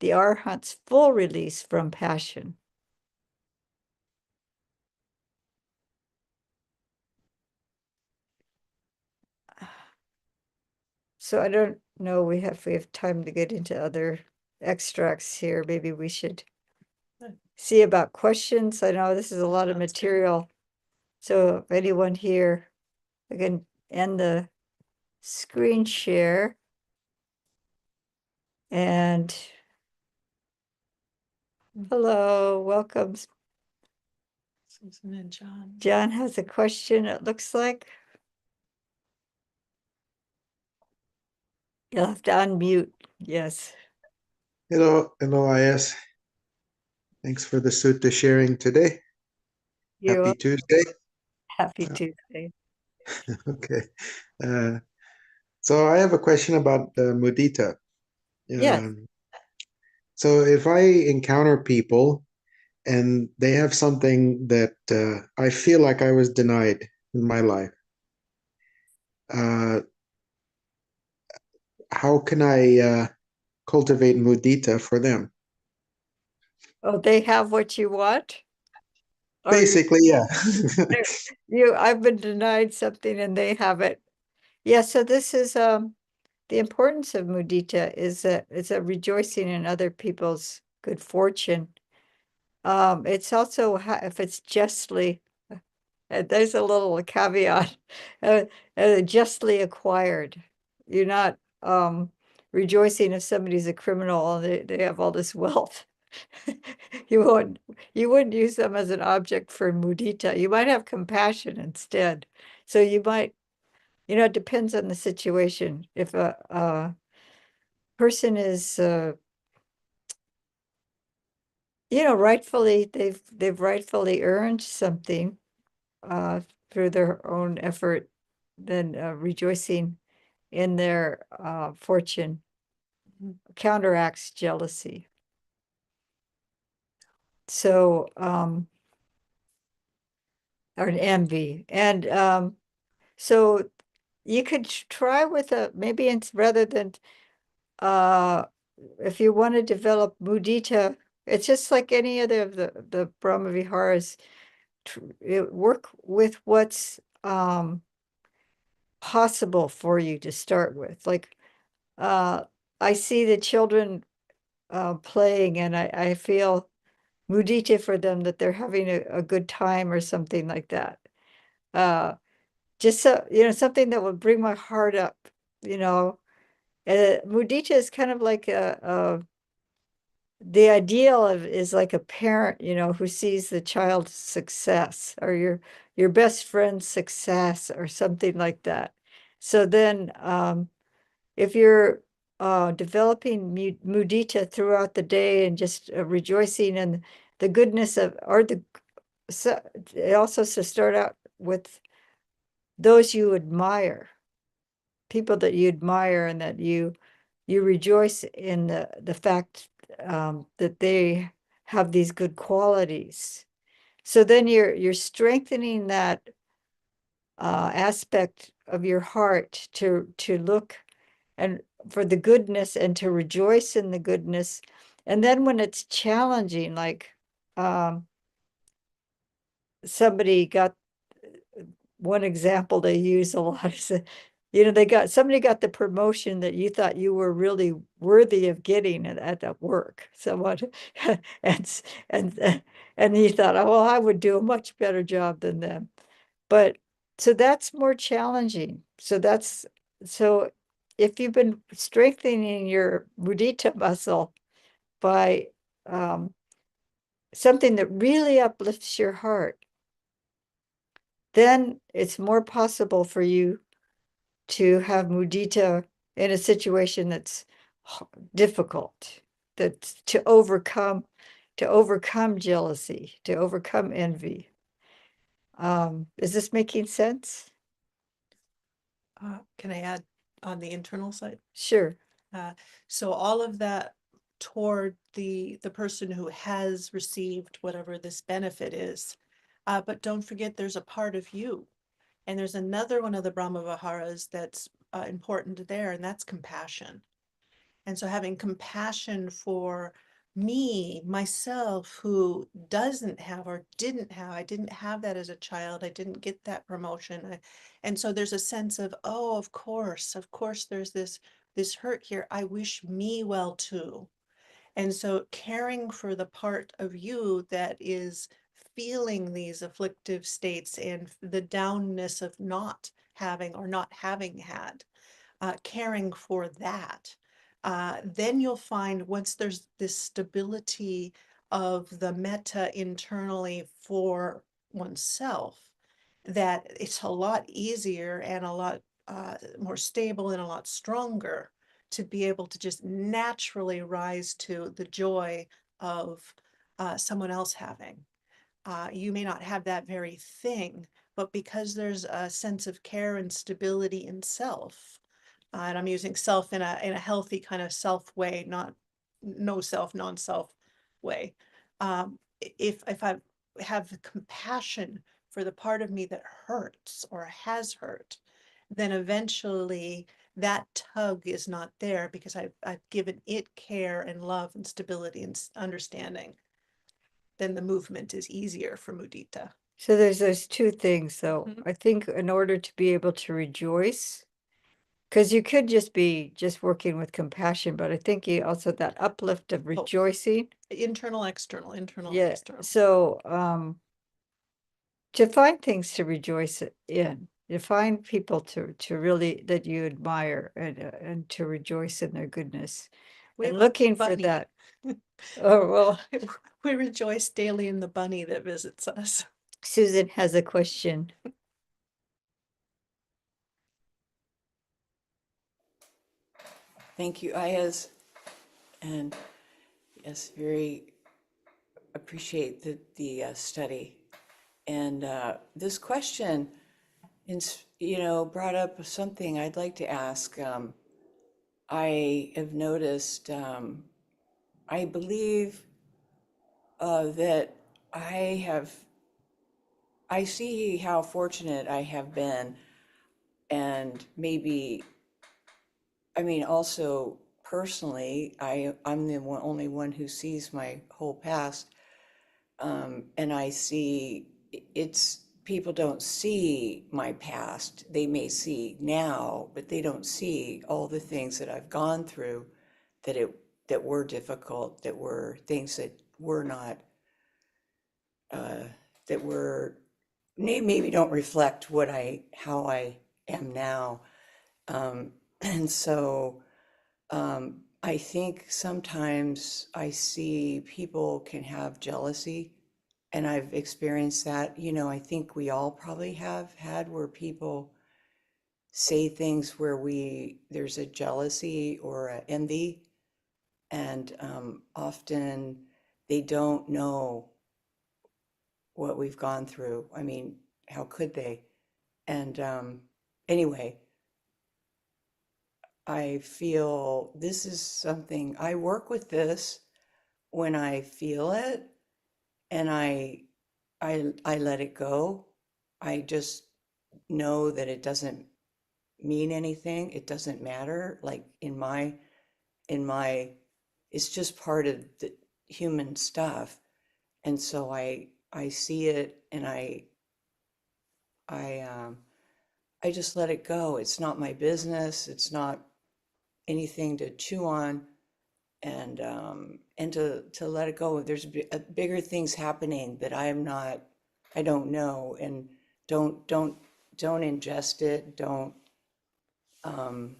the arhat's full release from passion. So I don't know, we have time to get into other extracts here. Maybe we should see about questions. I know this is a lot of material. So if anyone here I can end the screen share. And hello, welcome. Susan and John. John has a question, it looks like. You'll have to unmute, yes. Hello, IS. Thanks for the sutta sharing today. You're Happy Tuesday. happy Tuesday. Okay. So I have a question about mudita. Yes. So if I encounter people and they have something that I feel like I was denied in my life, how can I cultivate mudita for them? Oh, they have what you want? Or Basically, yeah. I've been denied something and they have it. Yeah, so this is the importance of mudita is that it's a rejoicing in other people's good fortune. It's also if it's justly, there's a little caveat, justly acquired. You're not rejoicing if somebody's a criminal and they have all this wealth. You wouldn't use them as an object for mudita. You might have compassion instead. So you might, it depends on the situation. If a person is rightfully they've rightfully earned something uh through their own effort, then rejoicing in their fortune counteracts jealousy. So or an envy. And so you could try with maybe it's rather than if you want to develop mudita, it's just like any other of the Brahmā Vihāras. Work with what's possible for you to start with. Like I see the children playing and I feel mudita for them that they're having a good time or something like that. Just so, something that would bring my heart up, mudita is kind of like the ideal of is like a parent, who sees the child's success or your best friend's success or something like that. So then if you're developing mudita throughout the day and just rejoicing in the goodness of, so it also to start out with those you admire, people that you admire and that you rejoice in the fact that they have these good qualities. So then you're strengthening that aspect of your heart to look and for the goodness and to rejoice in the goodness. And then when it's challenging, like somebody got one example they use a lot is somebody got the promotion that you thought you were really worthy of getting at that work. Someone and and you thought, oh, well, I would do a much better job than them. But so that's more challenging. So if you've been strengthening your mudita muscle by something that really uplifts your heart, then it's more possible for you to have mudita in a situation that's difficult, that's to overcome jealousy, to overcome envy. Is this making sense? Can I add on the internal side? Sure. So all of that toward the person who has received whatever this benefit is. But don't forget there's a part of you. And there's another one of the Brahmā Vihāras that's important there, and that's compassion. And so having compassion for me, myself, who doesn't have or didn't have, I didn't have that as a child, I didn't get that promotion. And so there's a sense of, oh, of course, there's this hurt here. I wish me well too. And so caring for the part of you that is feeling these afflictive states and the downness of not having or not having had, caring for that, then you'll find once there's this stability of the metta internally for oneself, that it's a lot easier and a lot more stable and a lot stronger to be able to just naturally rise to the joy of someone else having. You may not have that very thing, but because there's a sense of care and stability in self, and I'm using self in a healthy kind of self way, not no self, non-self way. If I have compassion for the part of me that hurts or has hurt, then eventually that tug is not there because I've given it care and love and stability and understanding. Then the movement is easier for mudita. So there's those two things, though. Mhm. I think in order to be able to rejoice, because you could just be just working with compassion, but I think you also that uplift of rejoicing. Internal, external, internal, Yeah. external. So to find things to rejoice in, to find people to really that you admire and to rejoice in their goodness. We And have a looking for bunny. that. Oh, well, We rejoice daily in the bunny that visits us. Susan has a question. Thank you, Ayaz. And yes, very appreciate the study. And this question, brought up something I'd like to ask. I have noticed, I believe that I see how fortunate I have been, and maybe, I mean, also personally, I'm the only one who sees my whole past. And I see it's people don't see my past. They may see now, but they don't see all the things that I've gone through that were difficult, that were things that were not uh, that were maybe don't reflect how I am now. And so I think sometimes I see people can have jealousy, and I've experienced that. I think we all probably have had where people say things where there's a jealousy or a envy, and often they don't know what we've gone through. I mean, how could they? And anyway, I feel this is something I work with this when I feel it, and I let it go. I just know that it doesn't mean anything. It doesn't matter. Like in my it's just part of the human stuff. And so I see it, and I I just let it go. It's not my business. It's not anything to chew on, and to let it go. There's bigger things happening that I don't know, and don't don't don't ingest it. Um,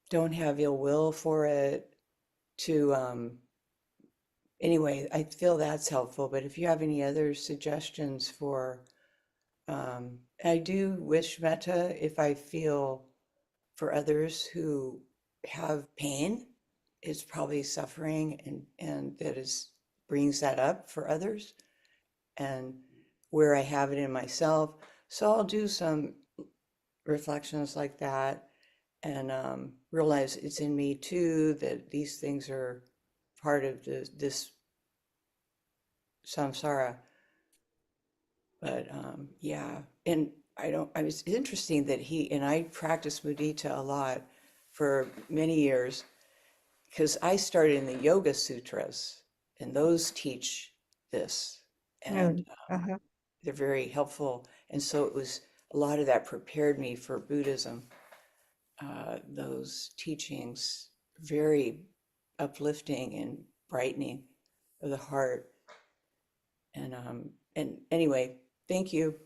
don't have ill will for it. To Anyway, I feel that's helpful. But if you have any other suggestions for, I do wish metta if I feel for others who have pain, it's probably suffering, and that is brings that up for others, and where I have it in myself. So I'll do some reflections like that, and realize it's in me too, that these things are part of this samsara. But yeah, and I was interesting that I practiced mudita a lot for many years, because I started in the Yoga Sutras, and those teach this, and Uh-huh. they're very helpful. And so it was a lot of that prepared me for Buddhism. Those teachings, very uplifting and brightening of the heart. And anyway, thank you.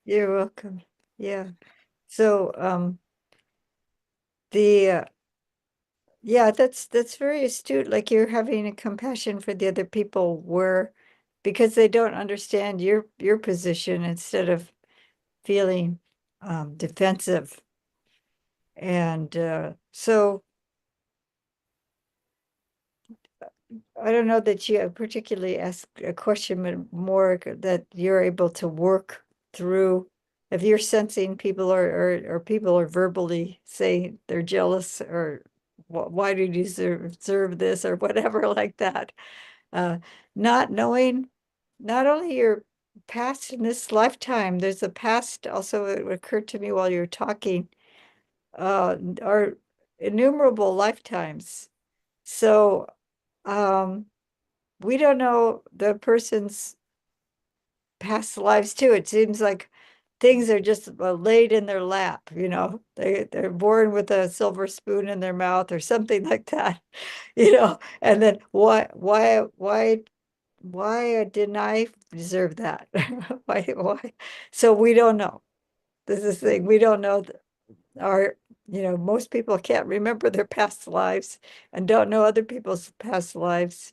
You're welcome. Yeah. So, the, yeah, that's very astute. Like you're having a compassion for the other people where, because they don't understand your position instead of feeling defensive. And so I don't know that you particularly ask a question, but more that you're able to work through. If you're sensing people or people are verbally saying they're jealous or why do you deserve this or whatever like that, uh, not knowing not only your past in this lifetime, there's a past also. It occurred to me while you were talking, are innumerable lifetimes. So, we don't know the person's past lives too. It seems like things are just laid in their lap, they're born with a silver spoon in their mouth or something like that, and then why didn't I deserve that? Why? So we don't know. This is the thing. We don't know our, most people can't remember their past lives and don't know other people's past lives.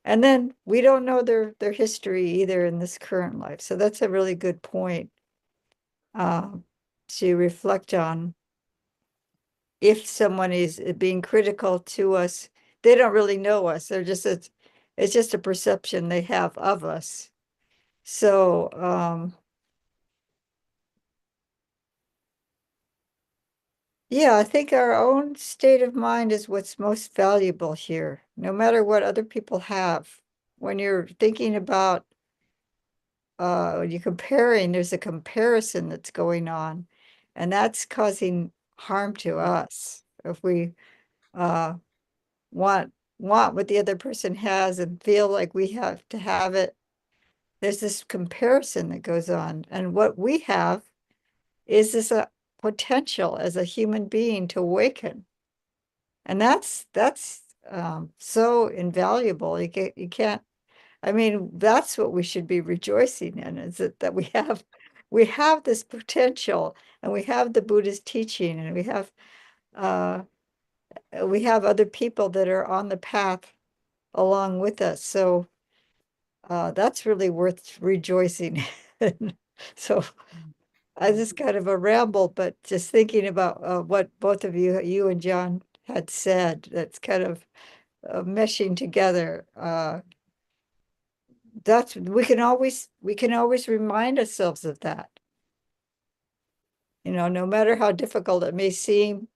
And then we don't know their history either in this current life. So that's a really good point um, to reflect on. If someone is being critical to us, they don't really know us. It's just a perception they have of us. So yeah, I think our own state of mind is what's most valuable here, no matter what other people have. When you're thinking about when you're comparing, there's a comparison that's going on, and that's causing harm to us. If we uh want what the other person has and feel like we have to have it, there's this comparison that goes on. And what we have is this potential as a human being to awaken. And that's so invaluable. You can't, I mean, that's what we should be rejoicing in, is that we have this potential, and we have the Buddha's teaching, and uh we have other people that are on the path along with us. So that's really worth rejoicing in. So I just kind of a ramble, but just thinking about what both of you and John had said, that's kind of meshing together. That's we can always remind ourselves of that. No matter how difficult it may seem,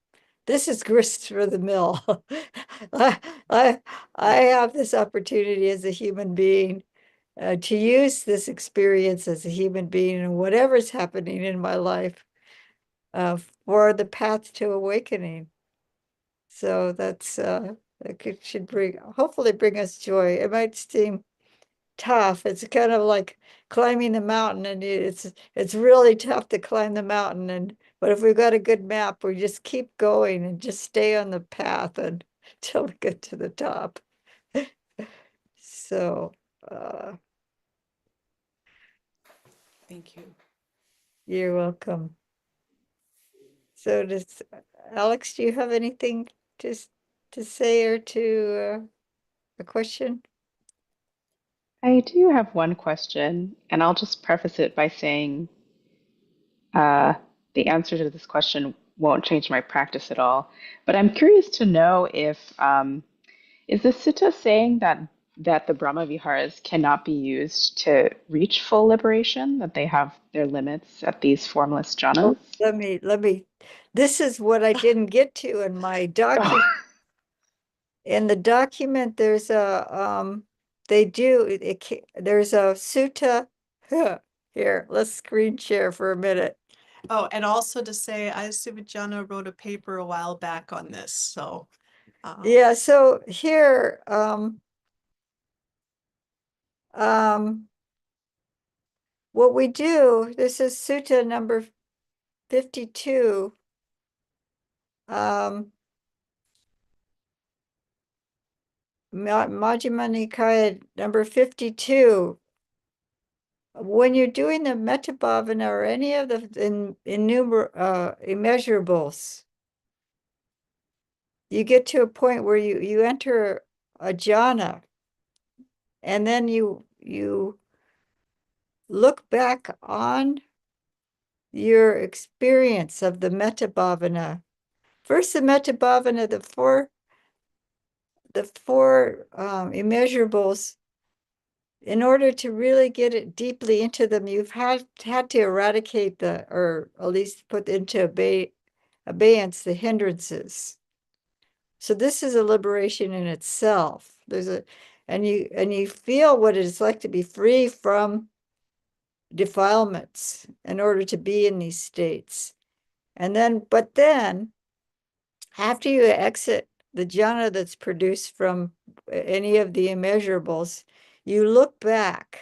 this is grist for the mill. I, I I have this opportunity as a human being to use this experience as a human being and whatever's happening in my life uh, for the path to awakening. So should hopefully bring us joy. It might seem tough. It's kind of like climbing the mountain, and it's really tough to climb the mountain. But if we've got a good map, we just keep going and just stay on the path until we get to the top. So Thank you. you're welcome. So does Alex, do you have anything to to say or to a question? I do have one question, and I'll just preface it by saying uh, the answer to this question won't change my practice at all. But I'm curious to know if is the sutta saying that the Brahma Viharas cannot be used to reach full liberation, that they have their limits at these formless jhanas? Oh, let me, this is what I didn't get to in my document. Oh, In the document, there's they do, there's a sutta. Here, let's screen share for a minute. Oh, and also to say, Sivajana wrote a paper a while back on this, so. Yeah, so here, what we do, this is sutta number 52. Majjhima Nikaya number 52. when you're doing the metabhavana or any of the immeasurables, you get to a point where you enter a jhana, and then you look back on your experience of the metabhavana. First, the metabhavana, the four immeasurables. In order to really get it deeply into them, you've had to eradicate or at least put into abeyance the hindrances. So this is a liberation in itself. And you feel what it's like to be free from defilements in order to be in these states. But then after you exit the jhana that's produced from any of the immeasurables, you look back,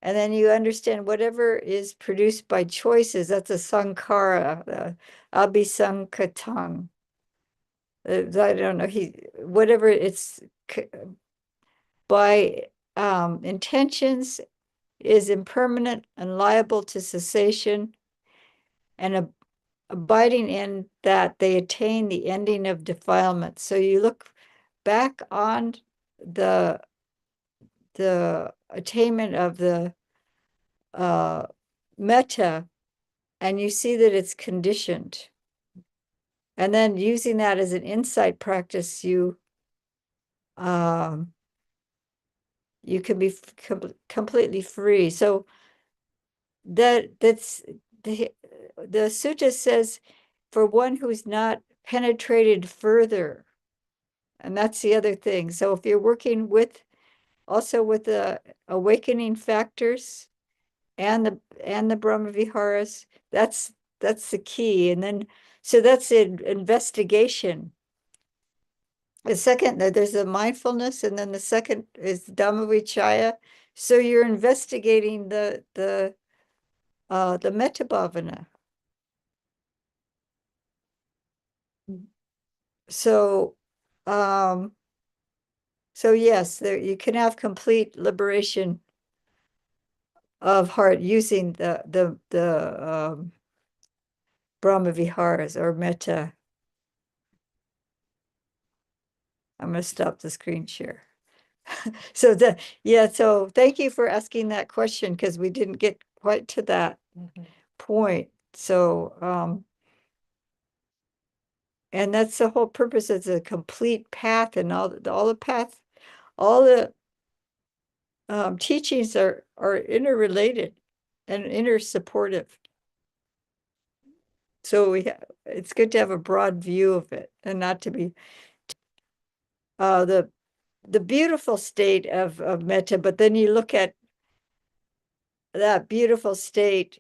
and then you understand whatever is produced by choices, that's a sankhara, the abhisankatang. I don't know, whatever it's by intentions is impermanent and liable to cessation, and abiding in that they attain the ending of defilement. So you look back on the attainment of the metta, and you see that it's conditioned. And then using that as an insight practice, you can be completely free. So that's the sutta says, for one who's not penetrated further. And that's the other thing. So if you're working also with the awakening factors and the Brahmā Vihāras, that's the key. And then, so that's an investigation. The second, there's a mindfulness, and then the second is Dhammavichaya. So you're investigating the metabhavana. So, so yes, you can have complete liberation of heart using the Brahmā Vihāras or metta. I'm going to stop the screen share. So so thank you for asking that question, because we didn't get quite to that point. So and that's the whole purpose. It's a complete path, and all the path, all the teachings are interrelated and intersupportive. So it's good to have a broad view of it, and not to be the beautiful state of metta, but then you look at that beautiful state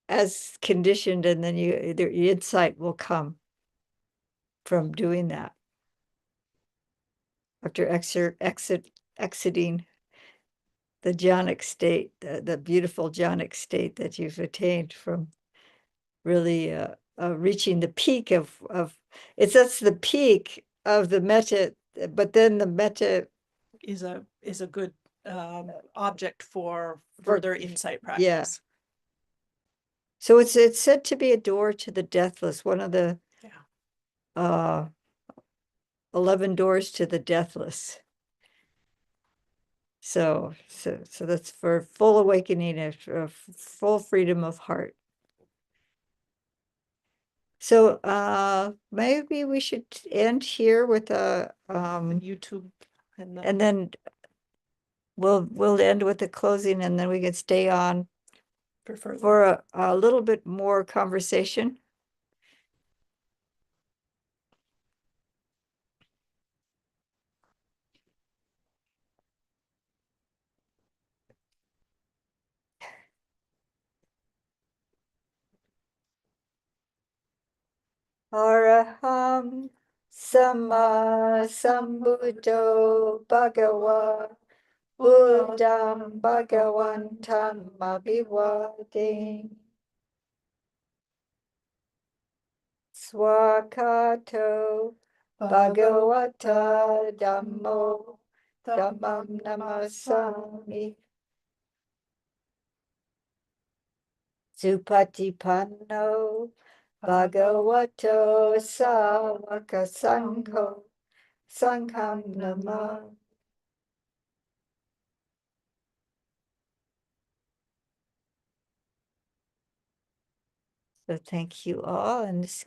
as conditioned, and then the insight will come from doing that after exiting the jhanic state, the beautiful jhanic state that you've attained from really reaching the peak of that's the peak of the metta, but then the metta is a good object for further insight practice. Yeah. So it's said to be a door to the deathless, one of the 11 doors to the deathless. So that's for full awakening, of full freedom of heart. So maybe we should end here with a YouTube, and then we'll end with the closing, and then we can stay on for a little bit more conversation. Araham Sama Sambuddho Bhagava Buddham Bhagavantam Abhivadin Swakato Bhagavata Dhammo Dhammam Namasami Supatipanno Bhagavato Sāvaka Sangho Sangham Namah. So thank you all, and this